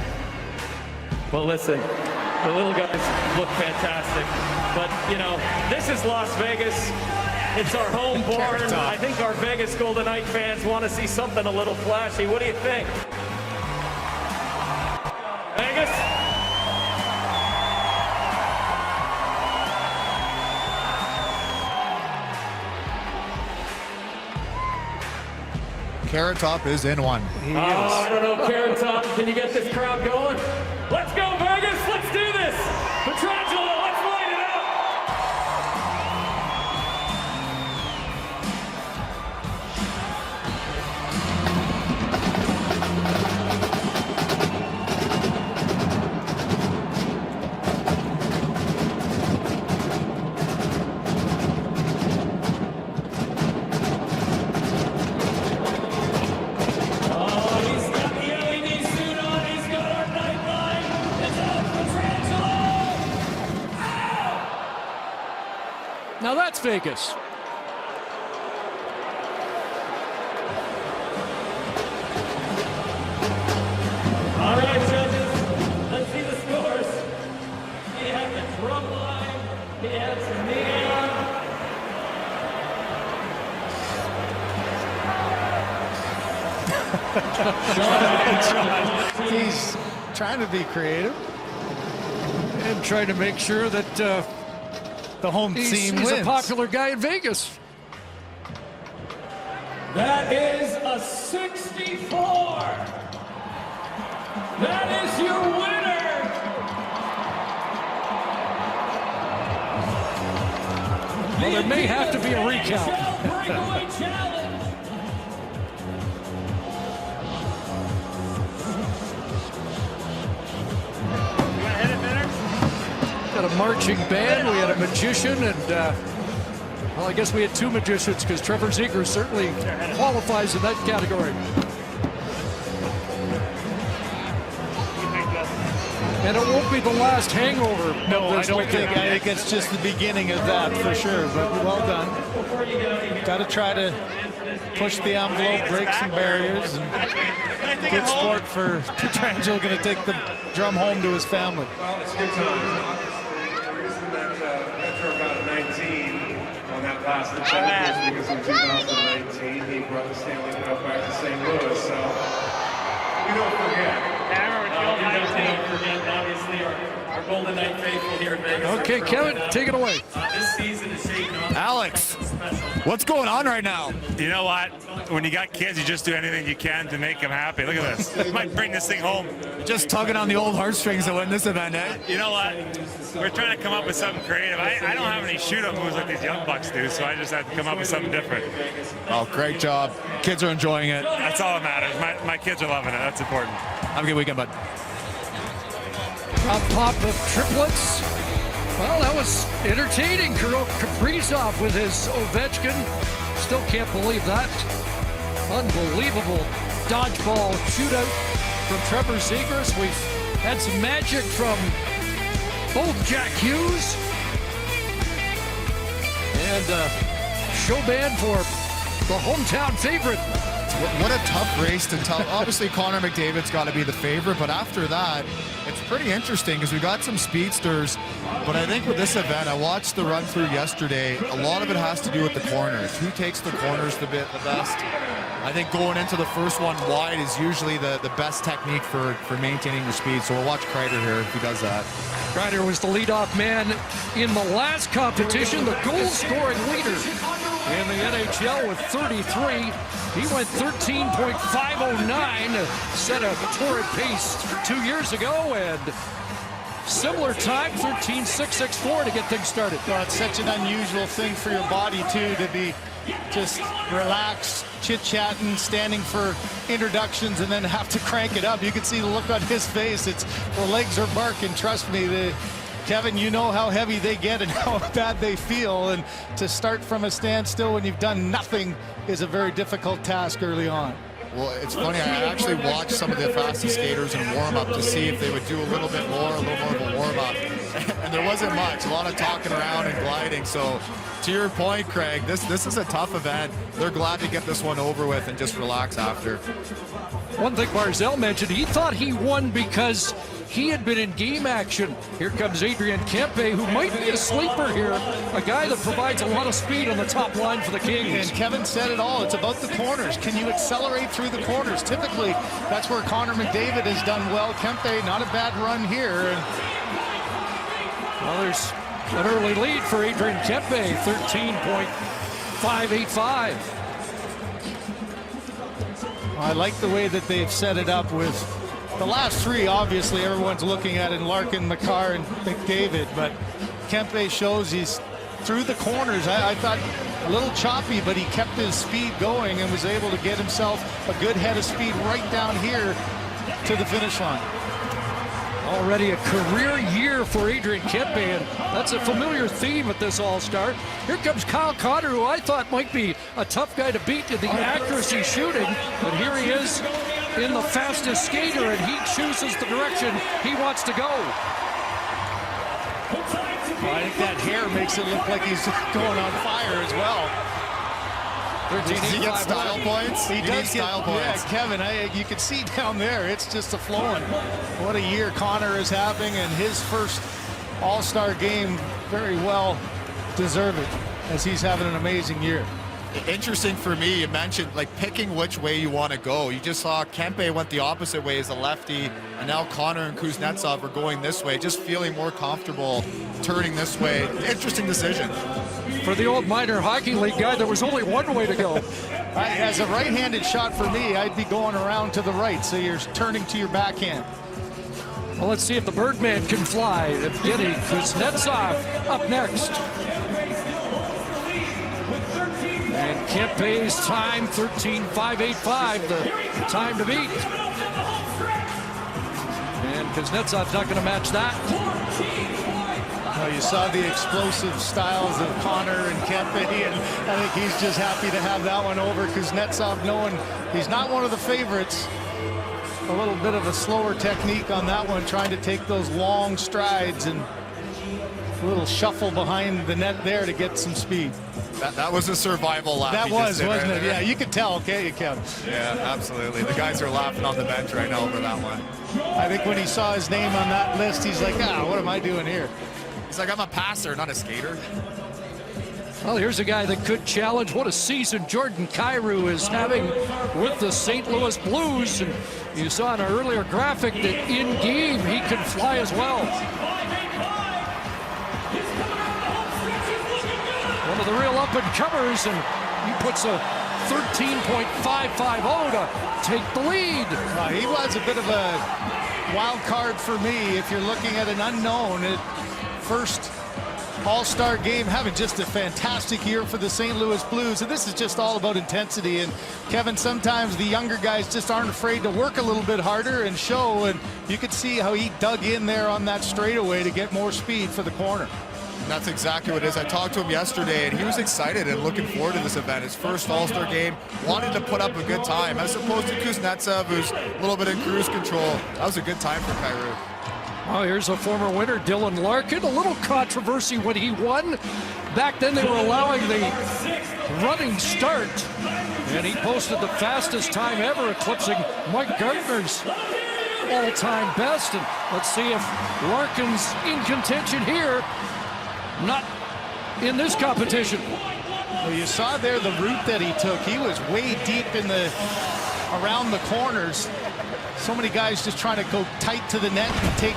Well, listen, the little guys look fantastic, but you know, this is Las Vegas. It's our home barn. I think our Vegas Golden Knight fans want to see something a little flashy. What do you think? Vegas? Carrot Top is in one. I don't know, Carrot Top. Can you get this crowd going? Let's go, Vegas! Let's do this! Petrangelo, let's light it up! Now that's Vegas. All right, judges, let's see the scores. He had the drum line, he had some neon. He's trying to be creative. And trying to make sure that the home team he's wins. a popular guy in Vegas. That is a 64. That is your winner. Well, there may have to be a recount. Breakaway challenge. Got a marching band, we had a magician, and well, I guess we had two magicians because Trevor Ziegler certainly qualifies in that category. And it won't be the last hangover. No, I don't think. I think it's just the beginning of that for sure. But well done. Got to try to push the envelope, break some barriers, and good sport for Pietrangelo. Going to take the drum home to his family. Well, it's good time. The reason that Metro got a 19 on that last attempt was because in 2019 he brought the Stanley Cup back to St. Louis. So we don't forget. We don't forget, obviously, our Golden Knight faithful here in Vegas. Okay, Kevin, take it away. This season is shaking up. Alex, what's going on right now? You know what? When you got kids, you just do anything you can to make them happy. Look at this. You might bring this thing home. Just tugging on the old heartstrings to win this event, eh? You know what? We're trying to come up with something creative. I don't have any shoot-up moves like these young bucks do, so I just had to come up with something different. Oh, great job. Kids are enjoying it. That's all that matters. My kids are loving it. That's important. Have a good weekend, bud. Top pop of triplets. Well, that was entertaining. Kirill Kaprizov with his Ovechkin. Still can't believe that. Unbelievable dodgeball shootout from Trevor Zegras. We've had some magic from both Jack Hughes and show band for the hometown favorite. What a tough race to tell. Obviously, Connor McDavid's got to be the favorite, but after that, it's pretty interesting because we got some speedsters. But I think with this event, I watched the run through yesterday. A lot of it has to do with the corners. Who takes the corners the best? I think going into the first one wide is usually the best technique for maintaining your speed. So we'll watch Kreider here if he does that. Kreider was the leadoff man in the last competition, the goal-scoring leader in the NHL with 33. He went 13.509, set a torrid pace 2 years ago, and similar time, 13.664 to get things started. Well, it's such an unusual thing for your body, too, to be just relaxed, chit-chatting, standing for introductions, and then have to crank it up. You can see the look on his face. It's the legs are barking. Trust me, Kevin, you know how heavy they get and how bad they feel, and to start from a standstill when you've done nothing is a very difficult task early on. Well, it's funny, I actually watched some of the fastest skaters in warm-up to see if they would do a little bit more, a little more of a warm-up. And there wasn't much, a lot of talking around and gliding. So to your point, Craig, this is a tough event. They're glad to get this one over with and just relax after. One thing Barzell mentioned, he thought he won because he had been in game action. Here comes Adrian Kempe, who might be a sleeper here, a guy that provides a lot of speed on the top line for the Kings. And Kevin said it all. It's about the corners. Can you accelerate through the corners? Typically, that's where Connor McDavid has done well. Kempe, not a bad run here. Well, there's an early lead for Adrian Kempe, 13.585. I like the way that they've set it up with the last three. Obviously, everyone's looking at it, Larkin, Makar, and McDavid, but Kempe shows he's through the corners. I thought a little choppy, but he kept his speed going and was able to get himself a good head of speed right down here to the finish line. Already a career year for Adrian Kempe, and that's a familiar theme at this All-Star. Here comes Kyle Connor, who I thought might be a tough guy to beat in the accuracy shooting, but here he is in the fastest skater, and he chooses the direction he wants to go. Well, I think that hair makes it look like he's going on fire as well. Does he get style points? He does get style points. Yeah, Kevin, you can see down there, it's just a flowing. What a year Connor is having, and his first All-Star game, very well deserved, as he's having an amazing year. Interesting for me, you mentioned like picking which way you want to go. You just saw Kempe went the opposite way as a lefty, and now Connor and Kuznetsov are going this way, just feeling more comfortable turning this way. Interesting decision. For the old minor hockey league guy, there was only one way to go. As a right-handed shot for me, I'd be going around to the right, so you're turning to your backhand. Well, let's see if the Birdman can fly. Evgeny Kuznetsov up next. And Kempe's time, 13.585, the time to beat. And Kuznetsov's not going to match that. Well, you saw the explosive styles of Connor and Kempe, and I think he's just happy to have that one over. Kuznetsov knowing he's not one of the favorites. A little bit of a slower technique on that one, trying to take those long strides and a little shuffle behind the net there to get some speed. That was a survival lap. That was, wasn't it? There. Yeah, you could tell, okay, Kevin? Yeah, absolutely. The guys are laughing on the bench right now over that one. I think when he saw his name on that list, he's like, what am I doing here? He's like, I'm a passer, not a skater. Well, here's a guy that could challenge. What a season Jordan Kyrou is having with the St. Louis Blues. And you saw in an earlier graphic that in game he can fly as well. One of the real up-and-comers, and he puts a 13.550 to take the lead. He was a bit of a wild card for me if you're looking at an unknown. First All-Star game, having just a fantastic year for the St. Louis Blues, and this is just all about intensity. And Kevin, sometimes the younger guys just aren't afraid to work a little bit harder and show, and you could see how he dug in there on that straightaway to get more speed for the corner. And that's exactly what it is. I talked to him yesterday, and he was excited and looking forward to this event. His first All-Star game, wanted to put up a good time, as opposed to Kuznetsov, who's a little bit in cruise control. That was a good time for Kyrou. Oh, here's a former winner, Dylan Larkin. A little controversy when he won. Back then, they were allowing the running start, and he posted the fastest time ever, eclipsing Mike Gardner's all-time best. And let's see if Larkin's in contention here. Not in this competition. Well, you saw there the route that he took. He was way deep in around the corners. So many guys just trying to go tight to the net and take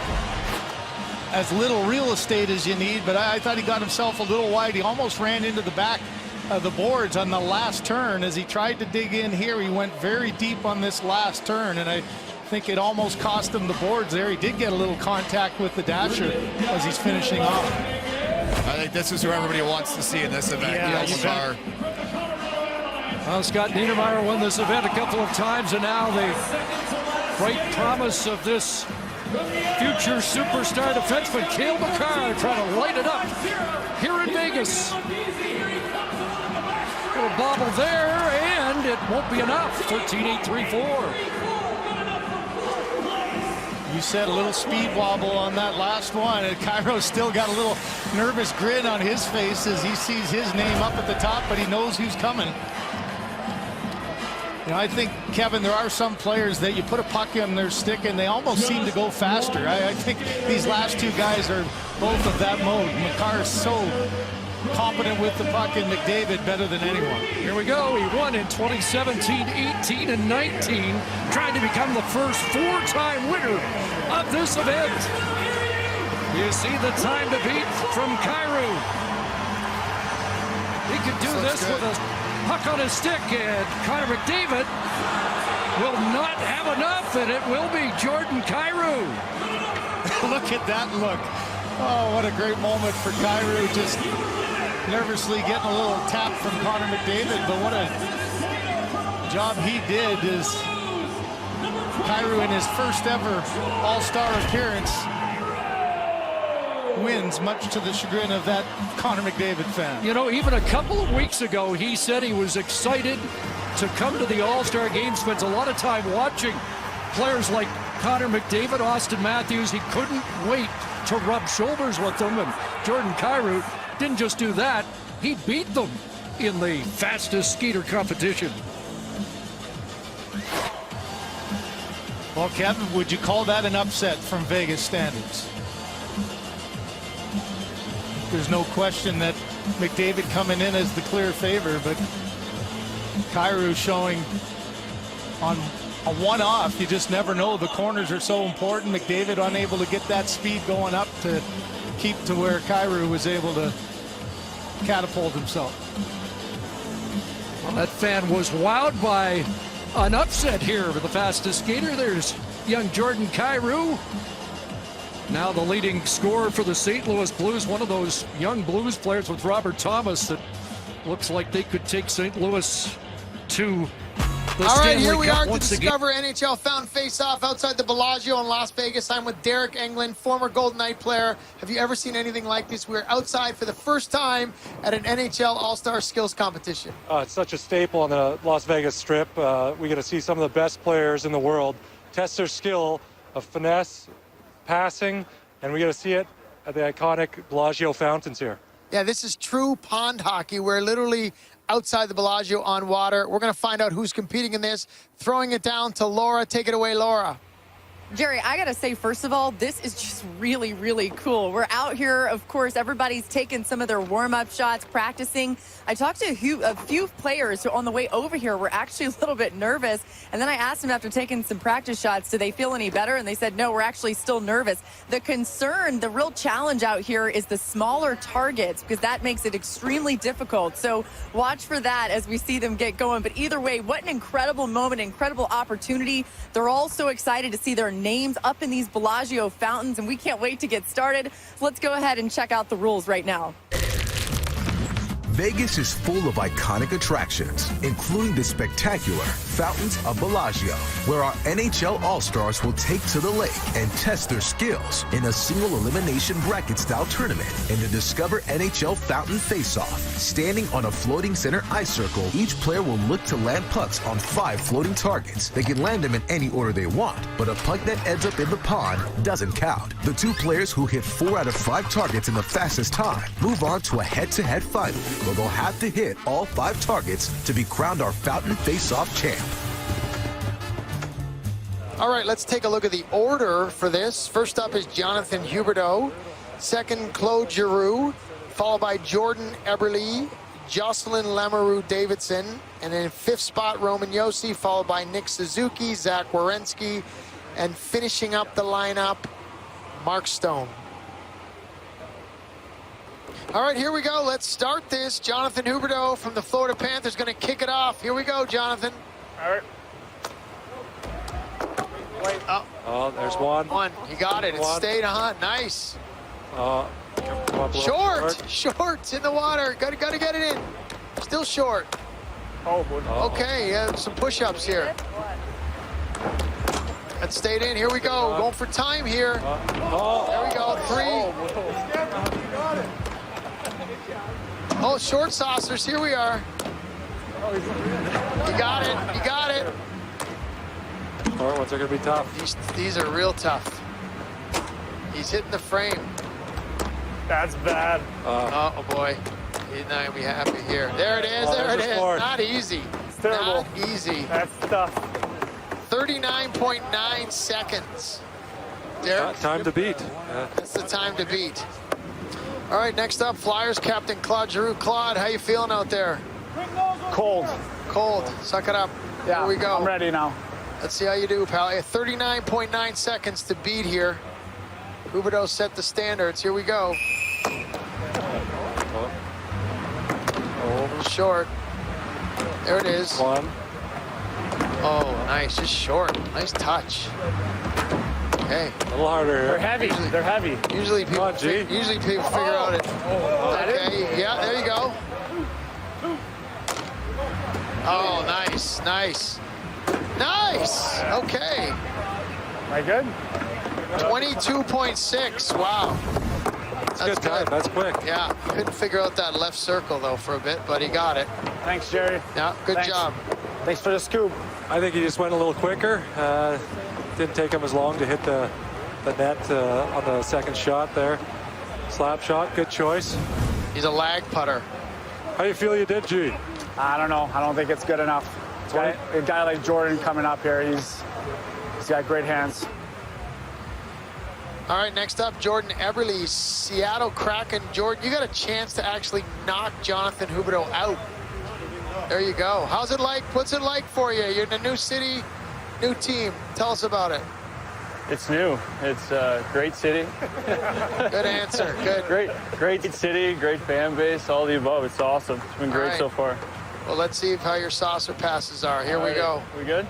as little real estate as you need, but I thought he got himself a little wide. He almost ran into the back of the boards on the last turn. As he tried to dig in here, he went very deep on this last turn, and I think it almost cost him the boards there. He did get a little contact with the dasher as he's finishing off. I think this is who everybody wants to see in this event. Yeah, well, Scott Niedermayer won this event a couple of times, and now the bright promise of this future superstar defenseman, Cale Makar, trying to light it up here in Vegas. Little bobble there, and it won't be enough. 13.834. You said a little speed wobble on that last one, and Kyrou still got a little nervous grin on his face as he sees his name up at the top, but he knows who's coming. You know, I think, Kevin, there are some players that you put a puck in their stick and they almost seem to go faster. I think these last two guys are both of that mode. Makar is so competent with the puck, and McDavid better than anyone. Here we go. He won in 2017, 18, and 19, trying to become the first four-time winner of this event. You see the time to beat from Kyrou. He could do this with a puck on his stick, and Connor McDavid will not have enough, and it will be Jordan Kyrou. Look at that look. Oh, what a great moment for Kyrou, just nervously getting a little tap from Connor McDavid, but what a job he did is Kyrou in his first ever All-Star appearance wins, much to the chagrin of that Connor McDavid fan. You know, even a couple of weeks ago, he said he was excited to come to the All-Star game, spends a lot of time watching players like Connor McDavid, Austin Matthews. He couldn't wait to rub shoulders with them, and Jordan Kyrou didn't just do that, he beat them in the fastest skater competition. Well, Kevin, would you call that an upset from Vegas standards? There's no question that McDavid coming in as the clear favor, but Kyrou showing on a one-off. You just never know. The corners are so important. McDavid unable to get that speed going up to keep to where Kyrou was able to catapult himself. Well, that fan was wowed by an upset here with the fastest skater. There's young Jordan Kyrou. Now the leading scorer for the St. Louis Blues, one of those young Blues players with Robert Thomas that looks like they could take St. Louis to the All right, Stanley here we Cup are to once again. discover NHL Fountain Face-Off outside the Bellagio in Las Vegas. I'm with Derek Englund, former Golden Knight player. Have you ever seen anything like this? We're outside for the first time at an NHL All-Star Skills Competition. It's such a staple on the Las Vegas Strip. We get to see some of the best players in the world test their skill of finesse, passing, and we get to see it at the iconic Bellagio fountains here. Yeah, this is true pond hockey. We're literally outside the Bellagio on water. We're going to find out who's competing in this. Throwing it down to Laura. Take it away, Laura. Jerry, I gotta say, first of all, this is just really, really cool. We're out here, of course, everybody's taking some of their warm-up shots, practicing. I talked to a few players who on the way over here were actually a little bit nervous. And then I asked them after taking some practice shots, do they feel any better? And they said, no, we're actually still nervous. The concern, the real challenge out here is the smaller targets, because that makes it extremely difficult. So watch for that as we see them get going. But either way, what an incredible moment, incredible opportunity. They're all so excited to see their names up in these Bellagio fountains, and we can't wait to get started. So let's go ahead and check out the rules right now. Vegas is full of iconic attractions, including the spectacular Fountains of Bellagio, where our NHL All-Stars will take to the lake and test their skills in a single elimination bracket-style tournament in the Discover NHL Fountain Face-Off. Standing on a floating center ice circle, each player will look to land pucks on 5 floating targets. They can land them in any order they want, but a puck that ends up in the pond doesn't count. The 2 players who hit 4 out of 5 targets in the fastest time move on to a head-to-head final, where they'll have to hit all 5 targets to be crowned our Fountain Face-Off champ. All right, let's take a look at the order for this. First up is Jonathan Huberdeau. Second, Claude Giroux, followed by Jordan Eberle, Jocelyn Lamoureux Davidson, and then 5th spot, Roman Josi, followed by Nick Suzuki, Zach Werenski, and finishing up the lineup, Mark Stone. All right, here we go. Let's start this. Jonathan Huberdeau from the Florida Panthers going to kick it off. Here we go, Jonathan. All right. Wait. Oh, there's one. You got it. It stayed on. Nice. Short in the water. Got to get it in. Still short. Okay, some push-ups here. That stayed in. Here we go. Going for time here. There we go. 3. Oh, short saucers. Here we are. You got it. You got it. Short ones are going to be tough. These are real tough. He's hitting the frame. That's bad. Oh, boy. He's not going to be happy here. There it is. There it is. Not easy. It's terrible. Not easy. That's tough. 39.9 seconds. Derek? Time to beat. That's the time to beat. All right, next up, Flyers captain Claude Giroux. Claude, how you feeling out there? Cold. Cold. Suck it up. Yeah, here we go. I'm ready now. Let's see how you do, pal. 39.9 seconds to beat here. Huberdeau set the standards. Here we go. Oh, short. There it is. One. Oh, nice. Just short. Nice touch. Okay. A little harder here. They're heavy. They're heavy. Usually people figure out it. Okay. Yeah, there you go. Oh, nice. Nice. Nice. Okay. Am I good? 22.6. Wow. That's good. That's quick. Yeah. Couldn't figure out that left circle, though, for a bit, but he got it. Thanks, Jerry. Yeah, good job. Thanks for the scoop. I think he just went a little quicker. Didn't take him as long to hit the net on the second shot there. Slap shot, good choice. He's a lag putter. How you feel you did, G? I don't know. I don't think it's good enough. A guy like Jordan coming up here, he's got great hands. All right, next up, Jordan Eberle, Seattle Kraken. Jordan, you got a chance to actually knock Jonathan Huberdeau out. There you go. How's it like? What's it like for you? You're in a new city, new team. Tell us about it. It's new. It's a great city. Good answer. Good. Great city, great fan base, all the above. It's awesome. It's been great so far. Well, let's see how your saucer passes are. Here we go. We good?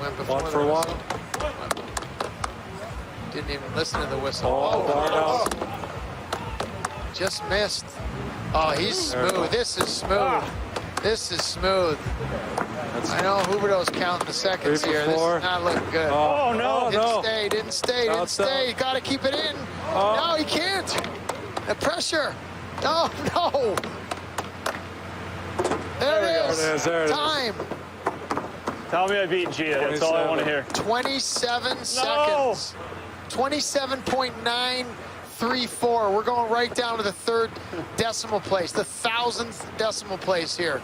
Went before One for the one. whistle. Didn't even listen to the whistle. Oh, just missed. Oh, he's smooth. This is smooth. This is smooth. I know Huberdeau's counting the seconds here. This is not looking good. Oh, no, Didn't stay. Got to keep it in. No, he can't. The pressure. No. There it is. Time. Tell me I beat Gia. That's all I want to hear. 27 seconds. 27.934. We're going right down to the third decimal place, the 1,000th decimal place here.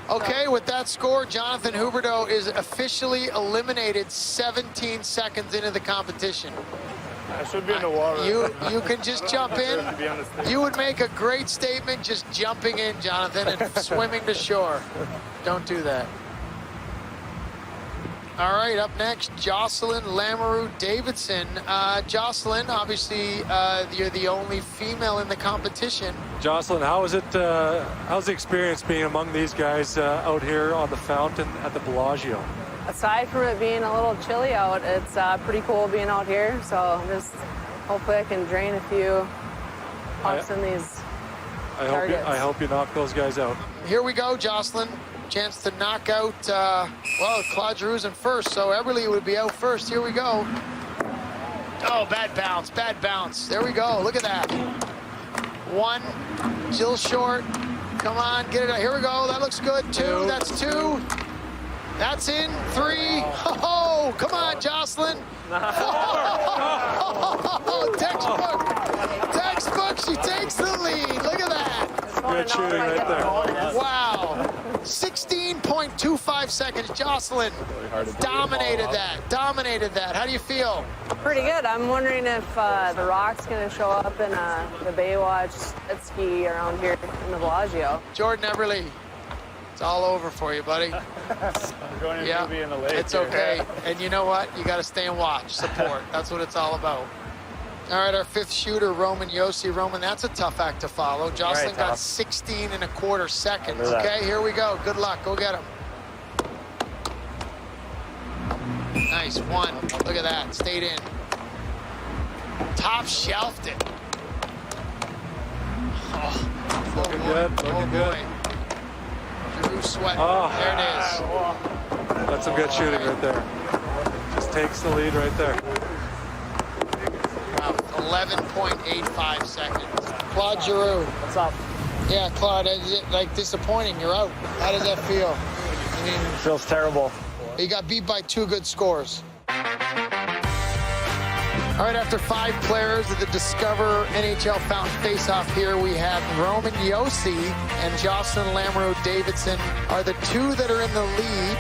Okay, with that score, Jonathan Huberdeau is officially eliminated 17 seconds into the competition. I should be in the water. You can just jump in. You would make a great statement just jumping in, Jonathan, and swimming to shore. Don't do that. All right, up next, Jocelyn Lamoureux-Davidson. Jocelyn, obviously, you're the only female in the competition. Jocelyn, how's the experience being among these guys out here on the fountain at the Bellagio? Aside from it being a little chilly out, it's pretty cool being out here. So just hopefully I can drain a few pucks in these targets. I hope you knock those guys out. Here we go, Jocelyn. Chance to knock out, well, Claude Giroux's in first, so Eberle would be out first. Here we go. Oh, bad bounce. There we go. Look at that. One, Jill short. Come on, get it out. Here we go. That looks good. Two, that's two. That's in. Three. Oh, come on, Jocelyn. Oh, textbook. She takes the lead. Look at that. Good shooting right there. Wow. 16.25 seconds. Jocelyn dominated that. How do you feel? Pretty good. I'm wondering if the Rock's going to show up in the Baywatch jet ski around here in the Bellagio. Jordan Eberle, it's all over for you, buddy. Yeah, in the lake it's okay. And you know what? You got to stay and watch, support. That's what it's all about. All right, our fifth shooter, Roman Josi. Roman, that's a tough act to follow. Jocelyn got 16.25 seconds. Okay, here we go. Good luck. Go get him. Nice one. Look at that. Stayed in. Top shelved it. Oh, looking good. Giroux sweating. Oh. There it is. That's some good shooting right there. Just takes the lead right there. 11.85 seconds. Claude Giroux. What's up? Yeah, Claude, is it like disappointing? You're out. How does that feel? I mean, feels terrible. You got beat by 2 good scores. All right, after 5 players of the Discover NHL Fountain Faceoff here, we have Roman Josi and Jocelyn Lamoureux-Davidson are the 2 that are in the lead.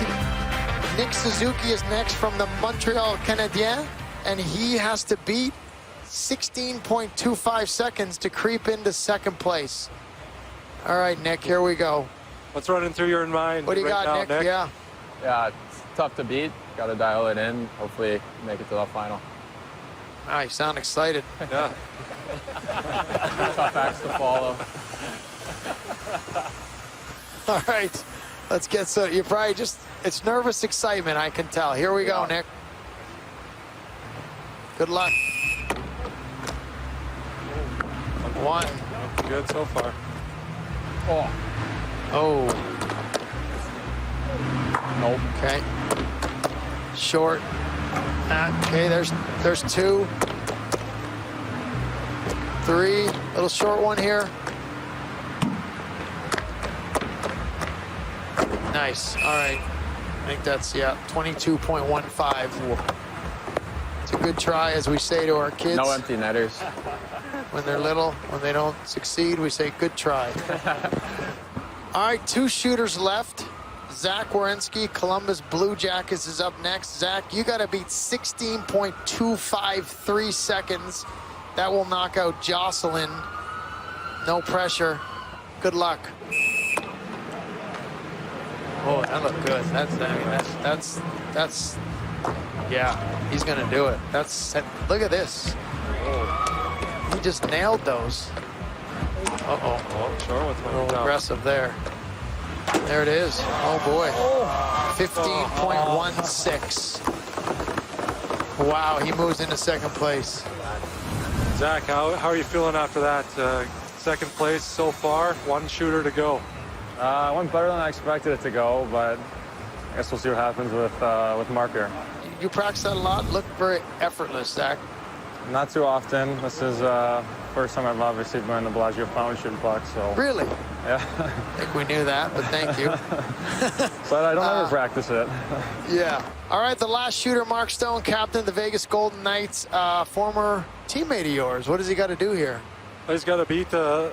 Nick Suzuki is next from the Montreal Canadiens, and he has to beat 16.25 seconds to creep into second place. All right, Nick, here we go. What's running through your mind? What do you right got, now, Nick? Yeah, it's tough to beat. Got to dial it in. Hopefully make it to the final. Ah, you sound excited. Yeah. Tough acts to follow. All right, let's get you're probably it's nervous excitement, I can tell. Here we go, Nick. Good luck. One. Good so far. Oh. Nope. Okay. Short. Okay, there's 2. 3. Little short one here. Nice. All right. I think that's, 22.15. It's a good try, as we say to our kids. No empty netters. When they're little, when they don't succeed, we say, good try. All right, 2 shooters left. Zach Werenski, Columbus Blue Jackets, is up next. Zach, you got to beat 16.253 seconds. That will knock out Jocelyn. No pressure. Good luck. Oh, that looked good. That's yeah, he's gonna do it. Look at this. Oh, he just nailed those. Oh, sure, what's a little aggressive there. There it is. Oh boy. 15.16. Wow, he moves into second place. Zach, how are you feeling after that? Second place so far, one shooter to go. It went better than I expected it to go, but I guess we'll see what happens with Mark here. You practice that a lot? Looked very effortless, Zach. Not too often. This is first time I've obviously been in the Bellagio fountain shooting puck, so. Really? Yeah. I think we knew that, but thank you. But I don't ever practice it. Yeah. All right, the last shooter, Mark Stone, captain of the Vegas Golden Knights, former teammate of yours. What does he got to do here? He's got to beat a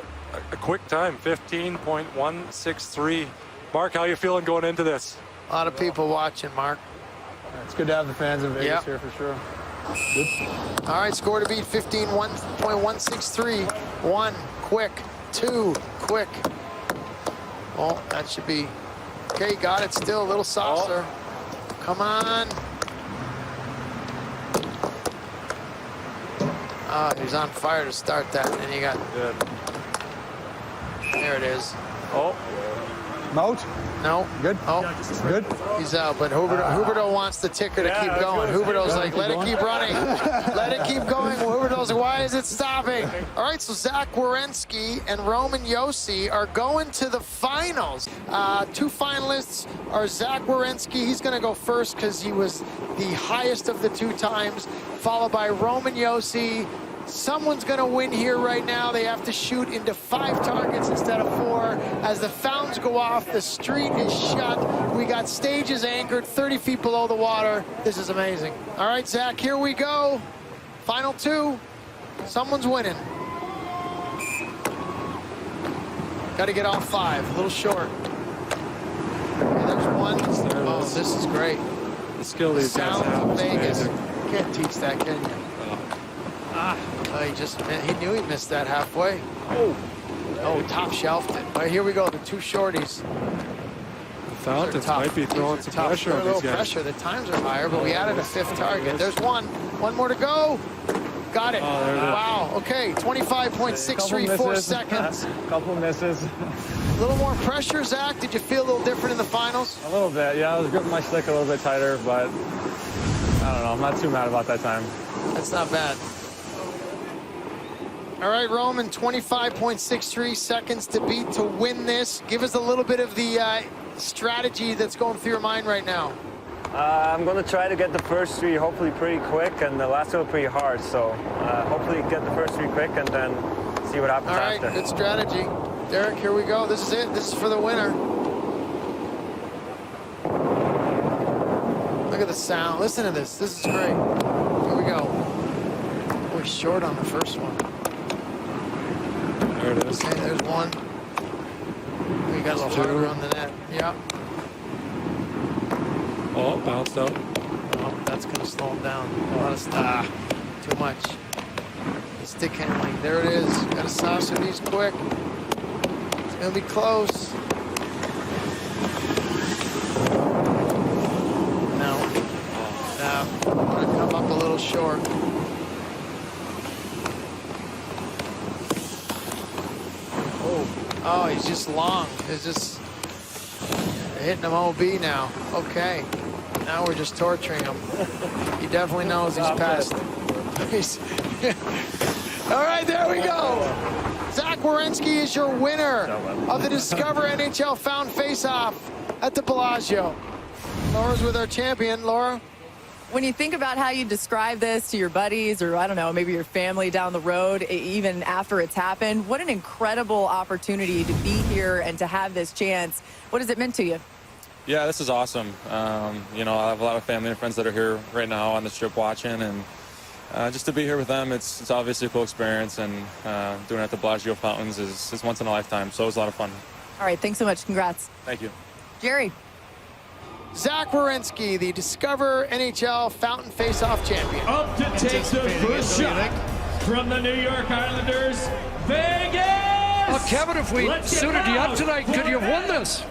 quick time, 15.163. Mark, how are you feeling going into this? A lot of people watching, Mark. It's good to have the fans in Vegas here for sure. Good. All right, score to beat 15.163. 1, quick. 2, quick. Well, that should be okay. Got it still. A little saucer. Come on. Oh, he's on fire to start that. And he got good. There it is. Oh. Moat? No. Good. Oh. Good. He's out, but Huberdeau wants the ticker to keep going. Huberdeau's like, let it keep running. Let it keep going. Huberdeau's like, why is it stopping? All right, so Zach Werenski and Roman Josi are going to the finals. 2 finalists are Zach Werenski. He's going to go first because he was the highest of the 2 times, followed by Roman Josi. Someone's going to win here right now. They have to shoot into 5 targets instead of 4. As the fountains go off, the street is shut. We got stages anchored 30 feet below the water. This is amazing. All right, Zach, here we go. Final 2. Someone's winning. Got to get all 5. A little short. Okay, there's 1. Oh, this is great. The skill these guys have. Sound of Vegas. You can't teach that, can you? He knew he missed that halfway. Oh, top shelved it. All right, here we go, the 2 shorties. The Fountains might be throwing some pressure on these guys. Pressure. The times are higher, but we added a 5th target. There's 1. 1 more to go. Got it. Oh, there it is. Wow. Okay, 25.634 seconds. Couple misses. A little more pressure, Zach. Did you feel a little different in the finals? A little bit, yeah. I was gripping my stick a little bit tighter, but I don't know. I'm not too mad about that time. That's not bad. All right, Roman, 25.63 seconds to beat to win this. Give us a little bit of the strategy that's going through your mind right now. I'm going to try to get the first 3 hopefully pretty quick and the last 2 pretty hard. So hopefully get the first 3 quick and then see what happens after. All right, good strategy. Derek, here we go. This is it. This is for the winner. Look at the sound. Listen to this. This is great. Here we go. Oh, he's short on the first one. There it is. Okay, there's 1. We got a little harder on the net. Yeah. Oh, bounced out. Oh, that's going to slow him down. A lot of stuff. Too much. The stick handling. There it is. Got to saucer these quick. It's going to be close. No. No. I'm going to come up a little short. Oh, he's just long. It's just hitting him OB now. Okay. Now we're just torturing him. He definitely knows he's passed. All right, there we go. Zach Werenski is your winner of the Discover NHL Fountain Face-Off at the Bellagio. Laura's with our champion. Laura? When you think about how you describe this to your buddies or, I don't know, maybe your family down the road, even after it's happened, what an incredible opportunity to be here and to have this chance. What has it meant to you? Yeah, this is awesome. You know, I have a lot of family and friends that are here right now on the strip watching, and just to be here with them, it's obviously a cool experience, and doing it at the Bellagio Fountains is once in a lifetime, so it was a lot of fun. All right, thanks so much. Congrats. Thank you. Jerry. Zach Werenski, the Discover NHL Fountain Face-Off champion. Up to take the first shot from the New York Islanders, Vegas Kevin, if we suited you up tonight, could you have won this?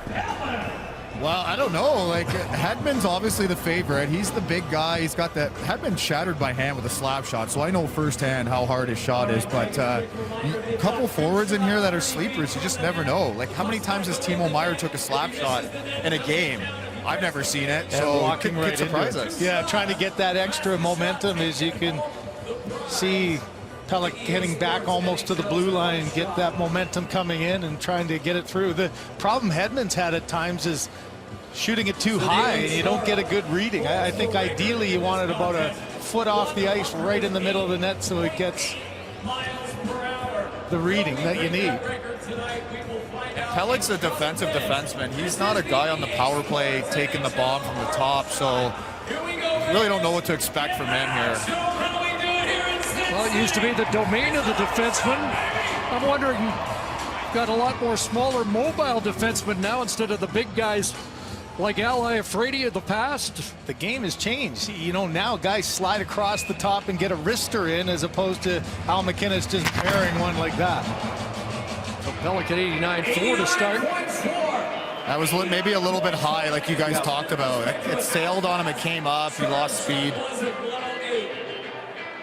Well, I don't know. Like, Hedman's obviously the favorite. He's the big guy. He's got that. Hedman shattered my hand with a slap shot, so I know firsthand how hard his shot is. But a couple forwards in here that are sleepers, you just never know. Like, how many times has Timo Meier took a slap shot in a game? I've never seen it, so it could surprise us. Yeah, trying to get that extra momentum, as you can see Pelech getting back almost to the blue line, get that momentum coming in and trying to get it through. The problem Hedman's had at times is shooting it too high and you don't get a good reading. I think ideally you want it about a foot off the ice right in the middle of the net so it gets the reading that you need. Pelech's a defensive defenseman. He's not a guy on the power play taking the bomb from the top, so really don't know what to expect from him here. Well, it used to be the domain of the defenseman. I'm wondering, got a lot more smaller mobile defensemen now instead of the big guys like Al Iafrate of the past. The game has changed. You know, now guys slide across the top and get a wrister in as opposed to Al McInnes just burying one like that. So Pelech at 89.4 to start. That was maybe a little bit high, like you guys talked about. It sailed on him, it came up, he lost speed.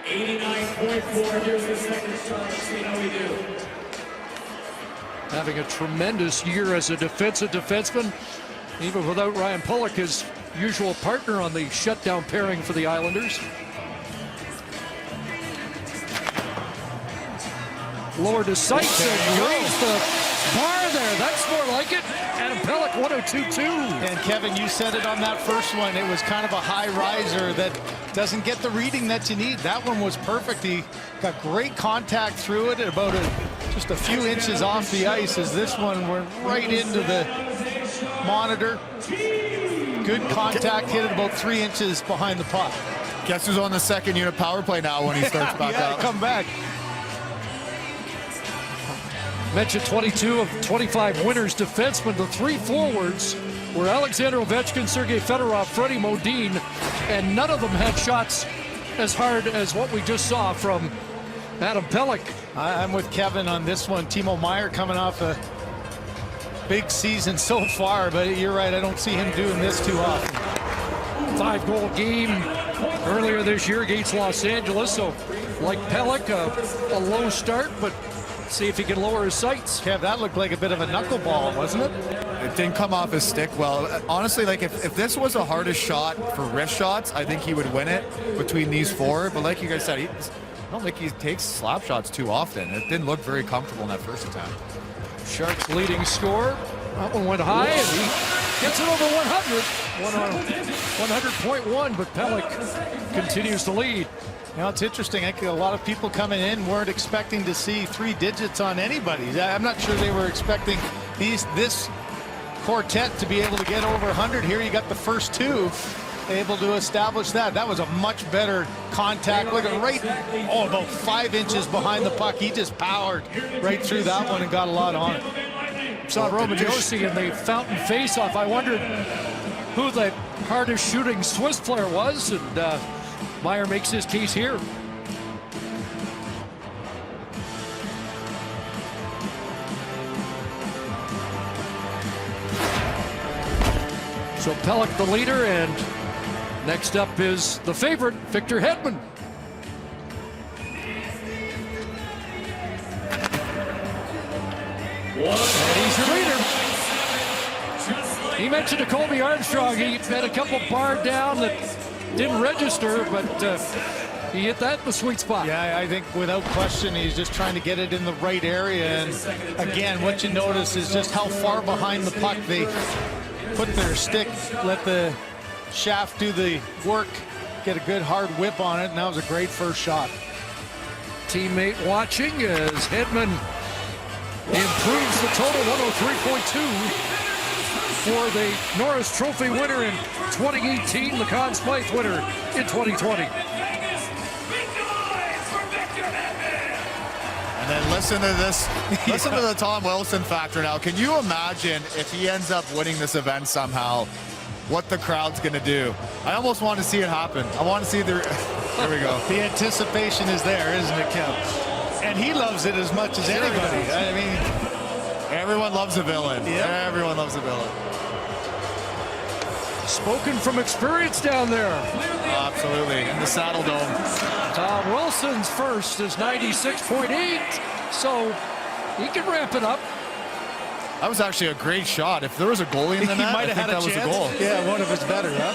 89.4, here's the second shot. Let's see how we do. Having a tremendous year as a defensive defenseman, even without Ryan Pulock, his usual partner on the shutdown pairing for the Islanders. Lower to sights and raised the bar there. That's more like it. Adam Pelech, 102.2. And Kevin, you said it on that first one. It was kind of a high riser that doesn't get the reading that you need. That one was perfect. He got great contact through it at about just a few inches off the ice, as this one went right into the monitor. Good contact, hit it about 3 inches behind the puck. Guess who's on the second unit power play now when he starts back up? Come back. Mentioned 22 of 25 winners defensemen. The three forwards were Alexander Ovechkin, Sergei Fedorov, Freddie Modin, and none of them had shots as hard as what we just saw from Adam Pelech. I'm with Kevin on this one. Timo Meier coming off a big season so far, but you're right, I don't see him doing this too often. 5-goal game earlier this year against Los Angeles, so like Pelech, a low start, but see if he can lower his sights. Kev, that looked like a bit of a knuckleball, wasn't it? It didn't come off his stick well. Honestly, like if this was a hardest shot for wrist shots, I think he would win it between these four. But like you guys said, I don't think he takes slap shots too often. It didn't look very comfortable in that first attempt. Sharks leading score. That one went high, and he gets it over 100. 100.1, but Pelech continues to lead. You know, it's interesting. I think a lot of people coming in weren't expecting to see 3 digits on anybody. I'm not sure they were expecting this quartet to be able to get over 100. Here you got the first 2 able to establish that. That was a much better contact. Look at about 5 inches behind the puck. He just powered right through that one and got a lot on it. Saw Roman Josi in the fountain face-off. I wondered who the hardest shooting Swiss player was, and Meier makes his case here. So Pelech the leader, and next up is the favorite, Victor Hedman. And he's your leader. He mentioned to Colby Armstrong, he had a couple barred down that didn't register, but he hit that in the sweet spot. Yeah, I think without question, he's just trying to get it in the right area. And again, what you notice is just how far behind the puck they put their stick, let the shaft do the work, get a good hard whip on it, and that was a great first shot. Teammate watching as Hedman improves the total 103.2 for the Norris Trophy winner in 2018, the Conn Smythe winner in 2020. And then listen to this, listen to the Tom Wilson factor now. Can you imagine if he ends up winning this event somehow, what the crowd's gonna do? I almost want to see it happen. I want to see there we go. The anticipation is there, isn't it, Kev? And he loves it as much as anybody. I mean, everyone loves a villain. Yep. Everyone loves a villain. Spoken from experience down there. Absolutely, in the Saddle Dome. Tom Wilson's first is 96.8, so he can ramp it up. That was actually a great shot. If there was a goalie in the net, he might have had that was a goal. Yeah, one of his better, huh?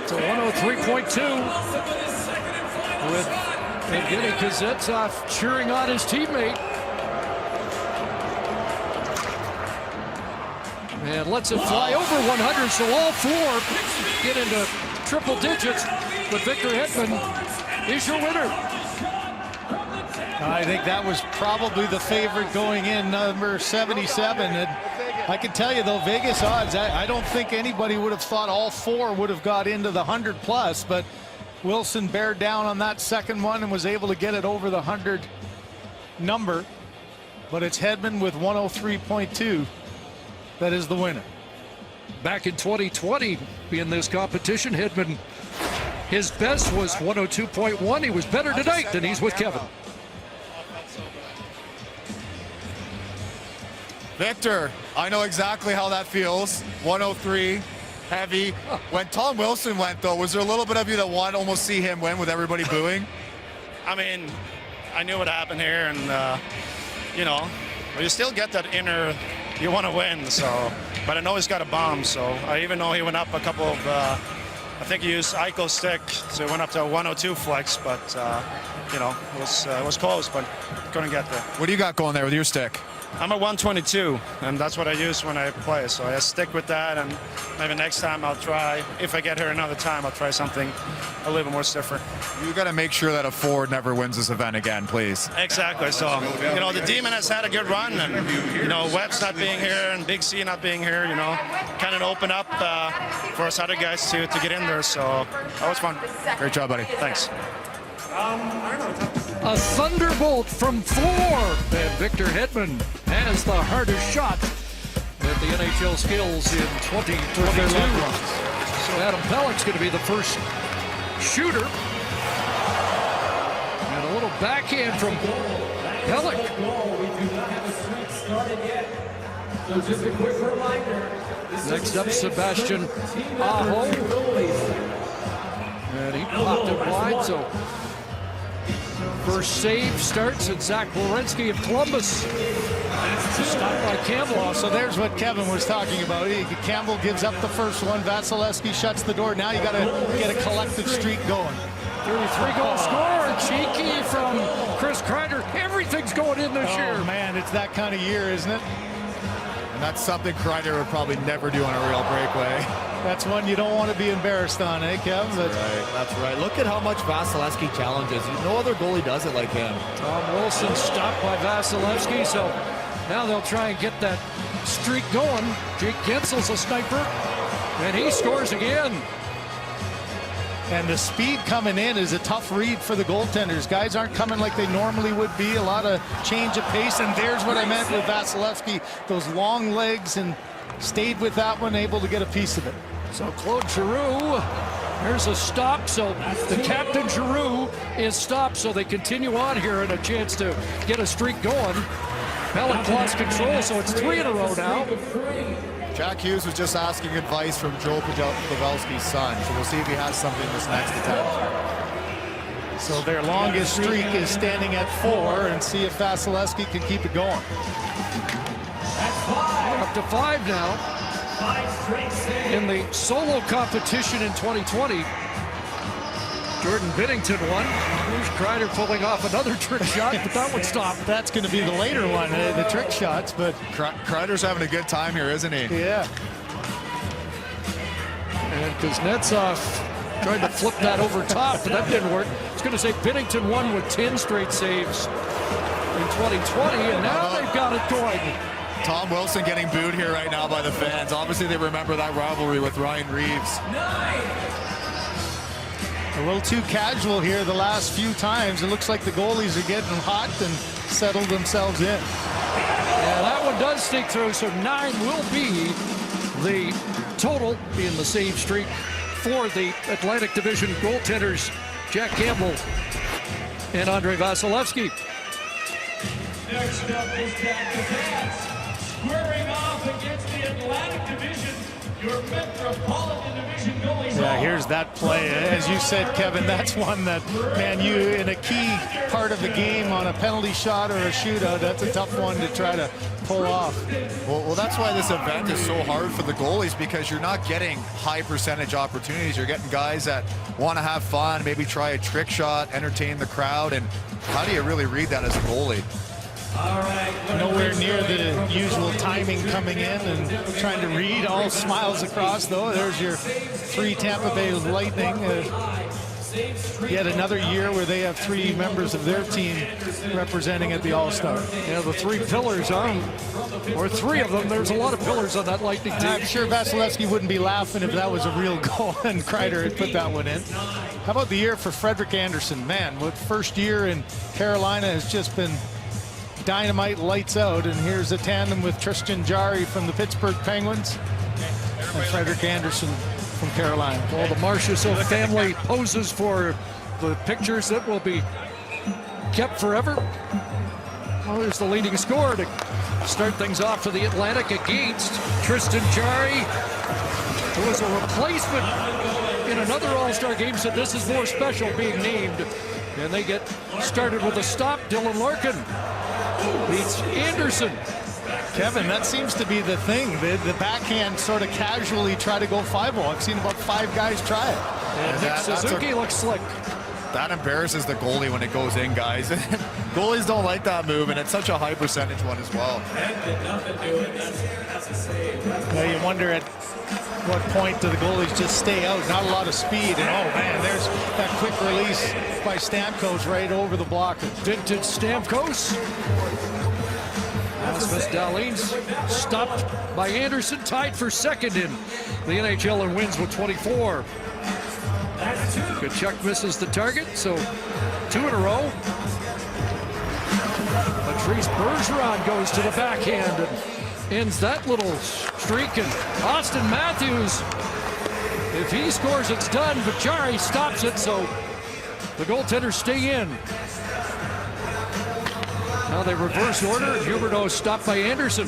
So 103.2 with Evgeny Kuznetsov cheering on his teammate. And lets it fly over 100, so all four get into triple digits. But Victor Hedman is your winner. I think that was probably the favorite going in, number 77. And I can tell you, though, Vegas odds, I don't think anybody would have thought all four would have got into the 100+, but Wilson bared down on that second one and was able to get it over the 100 number. But it's Hedman with 103.2. That is the winner. Back in 2020 in this competition, Hedman, his best was 102.1. He was better tonight than he's with Kevin. Victor, I know exactly how that feels. 103, heavy. When Tom Wilson went, though, was there a little bit of you that wanted to almost see him win with everybody booing? I mean, I knew what happened here, and, you know, but you still get that inner, you want to win, so. But I know he's got a bomb, so I even know he went up a couple of, I think he used Eichel's stick, so he went up to a 102 flex, but, you know, it was close, but couldn't get there. What do you got going there with your stick? I'm a 122, and that's what I use when I play, so I stick with that, and maybe next time I'll try, if I get here another time, I'll try something a little more stiffer. You got to make sure that a forward never wins this event again, please. Exactly, so, you know, the Demon has had a good run, and, you know, Webb's not being here, and Big C not being here, you know, kind of open up for us other guys to get in there, so that was fun. Great job, buddy. Thanks. A thunderbolt from 4, and Victor Hedman has the hardest shot at the NHL skills in 2022. So Adam Pellick's going to be the first shooter. And a little backhand from Pellick. So just a quick reminder. Next up, Sebastian Aho. And he popped it wide, so first save starts at Zach Werenski of Columbus. Stopped by Campbell. So there's what Kevin was talking about. Campbell gives up the first one. Vasilevsky shuts the door. Now you got to get a collective streak going. 33-goal score. Cheeky from Chris Kreider. Everything's going in this year. Oh, man, it's that kind of year, isn't it? And that's something Kreider would probably never do on a real breakaway. That's one you don't want to be embarrassed on, eh, Kev? That's right. Look at how much Vasilevsky challenges. No other goalie does it like him. Tom Wilson stopped by Vasilevsky, so now they'll try and get that streak going. Jake Gensel's a sniper, and he scores again. And the speed coming in is a tough read for the goaltenders. Guys aren't coming like they normally would be. A lot of change of pace, and there's what I meant with Vasilevsky. Those long legs, and stayed with that one, able to get a piece of it. So Claude Giroux, here's a stop. So the captain Giroux is stopped, so they continue on here and a chance to get a streak going. Pellick lost control, so it's 3 in a row now. Jack Hughes was just asking advice from Joel Pavelski's son, so we'll see if he has something this next attempt. So their longest streak is standing at 4, and see if Vasilevsky can keep it going. Up to 5 now. In the solo competition in 2020, Jordan Binnington won. Here's Kreider pulling off another trick shot, but that one stopped. That's going to be the later one, the trick shots, but Kreider's having a good time here, isn't he? Yeah. And Kuznetsov tried to flip that over top, but that didn't work. I was going to say Binnington won with 10 straight saves in 2020, and now they've got it going. Tom Wilson getting booed here right now by the fans. Obviously, they remember that rivalry with Ryan Reeves. A little too casual here the last few times. It looks like the goalies are getting hot and settled themselves in. Yeah, that one does stick through, so 9 will be the total in the save streak for the Atlantic Division goaltenders, Jack Campbell and Andrei Vasilevsky. Next up is Jack Campbell, squaring off against the Atlantic Division, your Metropolitan Division goalies. Yeah, here's that play. As you said, Kevin, that's one that, man, you in a key part of the game on a penalty shot or a shootout, that's a tough one to try to pull off. Well, that's why this event is so hard for the goalies, because you're not getting high percentage opportunities. You're getting guys that want to have fun, maybe try a trick shot, entertain the crowd, and how do you really read that as a goalie? Nowhere near the usual timing coming in and trying to read. All smiles across, though. There's your 3 Tampa Bay Lightning. Yet another year where they have 3 members of their team representing at the All-Star. Yeah, the 3 pillars on, or 3 of them. There's a lot of pillars on that Lightning team. I'm sure Vasilevsky wouldn't be laughing if that was a real goal and Kreider had put that one in. How about the year for Frederik Andersen? Man, what first year in Carolina has just been dynamite, lights out, and here's a tandem with Tristan Jarry from the Pittsburgh Penguins and Frederik Andersen from Carolina. Well, the Marchessault family poses for the pictures that will be kept forever. Well, there's the leading scorer to start things off for the Atlantic against Tristan Jarry, who was a replacement in another All-Star game, so this is more special being named. And they get started with a stop. Dylan Larkin beats Anderson. Kevin, that seems to be the thing. The backhand sort of casually try to go 5-0. I've seen about 5 guys try it. And Nick Suzuki looks slick. That embarrasses the goalie when it goes in, guys. Goalies don't like that move, and it's such a high percentage one as well. Now you wonder at what point do the goalies just stay out? Not a lot of speed, and oh man, there's that quick release by Stamkos right over the blocker. Vintage Stamkos. Rasmus Dahlin's stopped by Anderson, tied for second in the NHL and wins with 24. Kachuk misses the target, so 2 in a row. Patrice Bergeron goes to the backhand and ends that little streak. And Austin Matthews, if he scores, it's done, but Jarry stops it, so the goaltenders stay in. Now they reverse order. Huberdeau stopped by Anderson.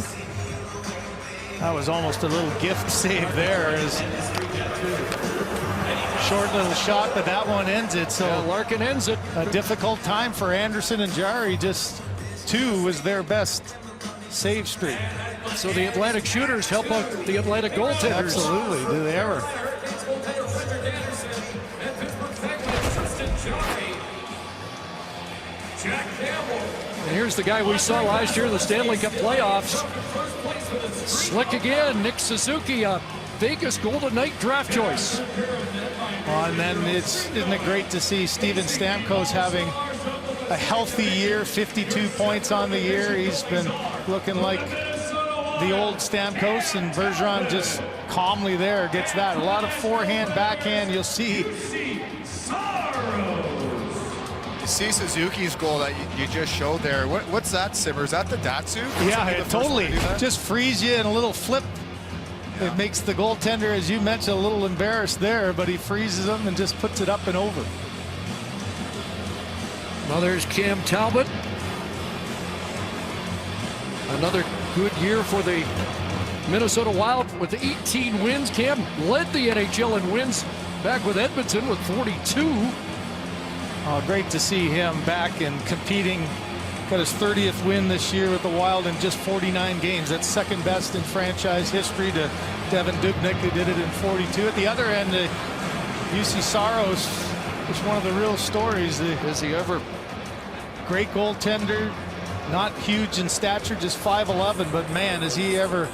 That was almost a little gift save there. As short little shot, but that one ends it. So yeah, Larkin ends it. A difficult time for Anderson and Jarry. Just 2 was their best save streak. So the Atlantic shooters help out the Atlantic goaltenders. Absolutely. Do they ever? And here's the guy we saw last year in the Stanley Cup playoffs. Slick again, Nick Suzuki, a Vegas Golden Knight draft choice. And then isn't it great to see Steven Stamkos having a healthy year, 52 points on the year. He's been looking like the old Stamkos, and Bergeron just calmly there gets that. A lot of forehand, backhand, you'll see. You see Suzuki's goal that you just showed there. What's that, Simmer? Is that the Datsu? Yeah, it totally. Just frees you in a little flip. It makes the goaltender, as you mentioned, a little embarrassed there, but he freezes him and just puts it up and over. Well, there's Cam Talbot. Another good year for the Minnesota Wild with 18 wins. Cam led the NHL in wins back with Edmonton with 42. Oh, great to see him back and competing. Got his 30th win this year with the Wild in just 49 games. That's second best in franchise history to Devin Dubnyk, who did it in 42. At the other end, UC Saros is one of the real stories. Is he ever? Great goaltender, not huge in stature, just 5'11", but man, is he ever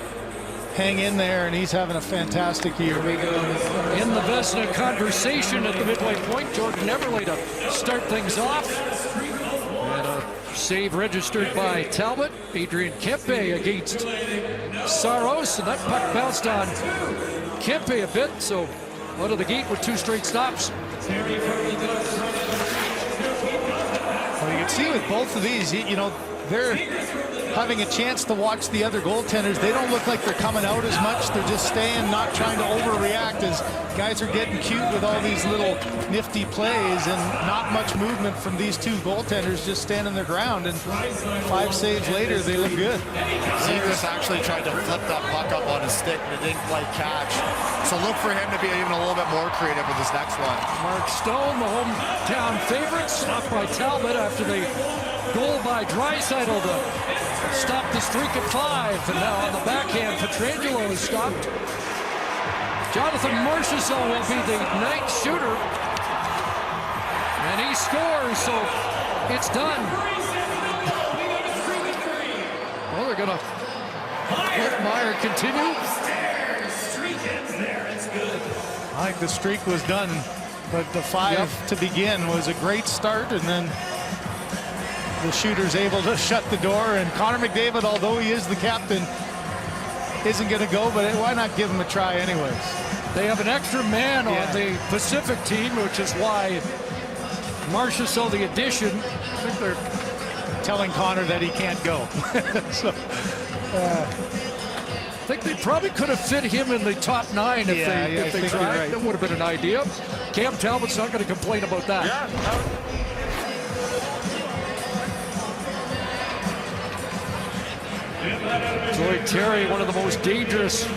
hang in there, and he's having a fantastic year. In the Vezina conversation at the midway point, Jordan Everly to start things off. And a save registered by Talbot. Adrian Kempe against Saros, and that puck bounced on Kempe a bit, so out of the gate with 2 straight stops. Well, you can see with both of these, you know, they're having a chance to watch the other goaltenders. They don't look like they're coming out as much. They're just staying, not trying to overreact as guys are getting cute with all these little nifty plays, and not much movement from these two goaltenders, just standing their ground. And 5 saves later, they look good. Zegras actually tried to flip that puck up on his stick, but it didn't quite catch. So look for him to be even a little bit more creative with this next one. Mark Stone, the hometown favorite, stopped by Talbot after the goal by Draisaitl to stop the streak at 5. And now on the backhand, Pietrangelo is stopped. Jonathan Marchessault will be the 9th shooter. And he scores, so it's done. Well, they're going to let Meyer continue. I think the streak was done, but the 5 to begin was a great start, and then the shooter's able to shut the door. And Connor McDavid, although he is the captain, isn't going to go, but why not give him a try anyways? They have an extra man on the Pacific team, which is why Marchessault, the addition, I think they're telling Connor that he can't go. So, I think they probably could have fit him in the top 9 if they tried. Right. That would have been an idea. Cam Talbot's not going to complain about that. Troy Terry, one of the most dangerous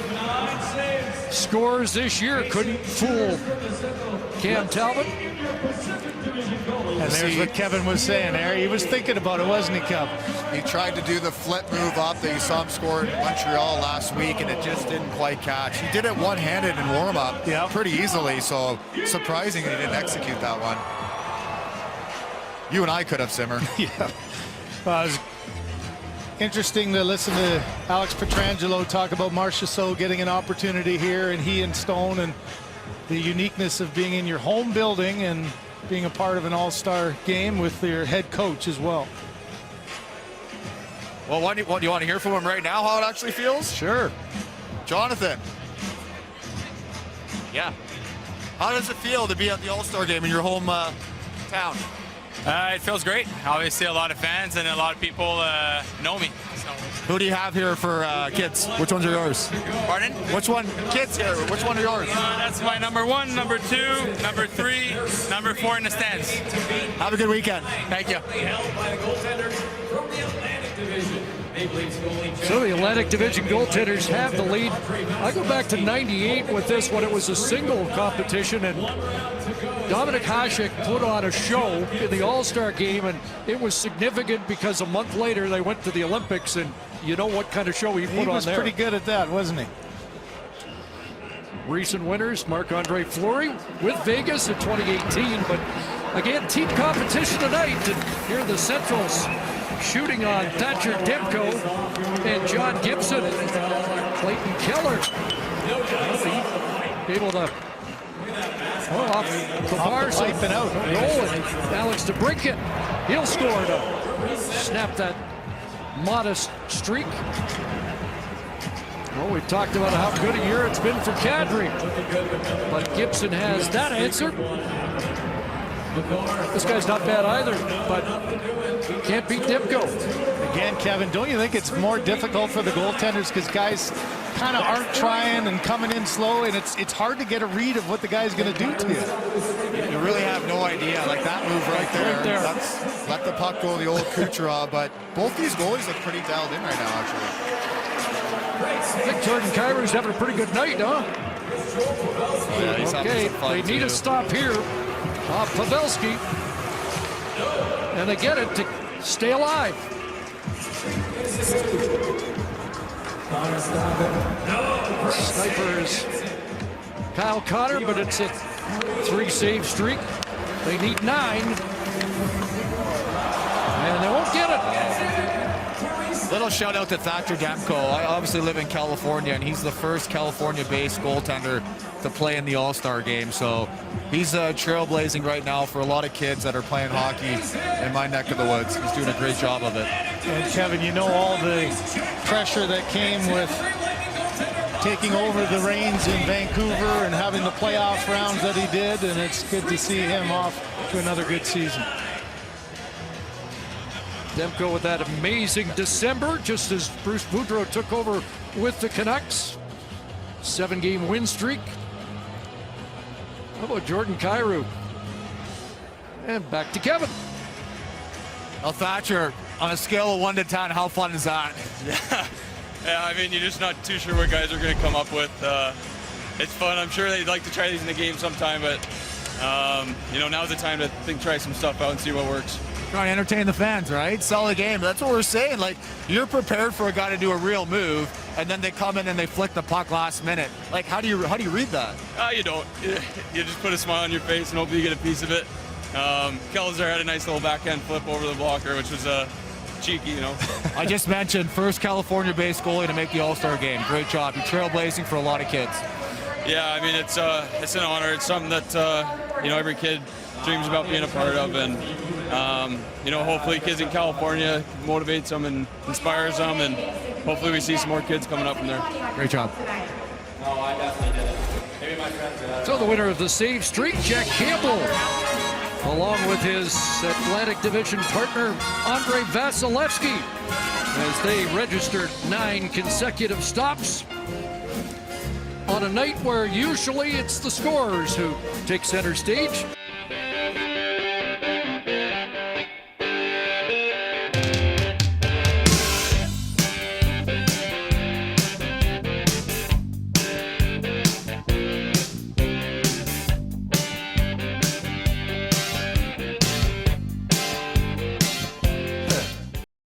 scorers this year, couldn't fool Cam Talbot. And there's what Kevin was saying there. He was thinking about it, wasn't he, Kev? He tried to do the flip move up that you saw him score in Montreal last week, and it just didn't quite catch. He did it one-handed in warm-up pretty easily, so surprising he didn't execute that one. You and I could have, Simmer. Yeah. Well, it was interesting to listen to Alex Pietrangelo talk about Marchessault getting an opportunity here, and he and Stone, and the uniqueness of being in your home building and being a part of an all-star game with your head coach as well. Well, what do you want to hear from him right now, how it actually feels? Sure. Jonathan. Yeah. How does it feel to be at the all-star game in your home town? It feels great. Obviously, a lot of fans and a lot of people know me. So. Who do you have here for kids? Which ones are yours? Pardon? Which one? Kids here. Which one are yours? That's my number 1, number 2, number 3, number 4 in the stands. Have a good weekend. Thank you. So the Atlantic Division goaltenders have the lead. I go back to '98 with this when it was a single competition, and Dominic Hasek put on a show in the All-Star game, and it was significant because a month later they went to the Olympics, and you know what kind of show he put on there. He was pretty good at that, wasn't he? Recent winners, Marc-Andre Fleury with Vegas in 2018, but again, team competition tonight. And here are the Centrals shooting on Thatcher Demko and John Gibson. Clayton Keller able to off the bars and out. Rolling. Alex DeBrincat, he'll score to snap that modest streak. Well, we've talked about how good a year it's been for Kadri, but Gibson has that answer. This guy's not bad either, but can't beat Demko. Again, Kevin, don't you think it's more difficult for the goaltenders because guys kind of aren't trying and coming in slow, and it's hard to get a read of what the guy's going to do to you? You really have no idea. Like that move right there. That's let the puck go, the old Kucherov. But both these goalies look pretty dialed in right now, actually. I think Jordan Kyrie's having a pretty good night, huh? Yeah, he's okay, having some fun they need too. a stop here. Pavelski, and they get it to stay alive. Sniper is Kyle Connor, but it's a 3-save streak. They need 9, and they won't get it. Little shout out to Thatcher Demko. I obviously live in California, and he's the first California-based goaltender to play in the All-Star game. So he's trailblazing right now for a lot of kids that are playing hockey in my neck of the woods. He's doing a great job of it. And Kevin, you know all the pressure that came with taking over the reins in Vancouver and having the playoff rounds that he did, and it's good to see him off to another good season. Demko with that amazing December, just as Bruce Boudreau took over with the Canucks. 7-game win streak. How about Jordan Kyrou? And back to Kevin. Well, Thatcher, on a scale of 1 to 10, how fun is that? Yeah, I mean, you're just not too sure what guys are going to come up with. It's fun. I'm sure they'd like to try these in the game sometime, but now's the time to try some stuff out and see what works. Trying to entertain the fans, right? Sell the game. That's what we're saying. Like, you're prepared for a guy to do a real move, and then they come in and they flick the puck last minute. Like, how do you read that? You don't. You just put a smile on your face and hopefully you get a piece of it. Kelzer had a nice little backhand flip over the blocker, which was cheeky, I just mentioned first California-based goalie to make the All-Star game. Great job. You're trailblazing for a lot of kids. Yeah, I mean, it's an honor. It's something that every kid dreams about being a part of, and hopefully kids in California motivates them and inspires them, and hopefully we see some more kids coming up from there. Great job. So the winner of the save streak, Jack Campbell, along with his Atlantic Division partner, Andre Vasilevsky, as they registered 9 consecutive stops on a night where usually it's the scorers who take center stage.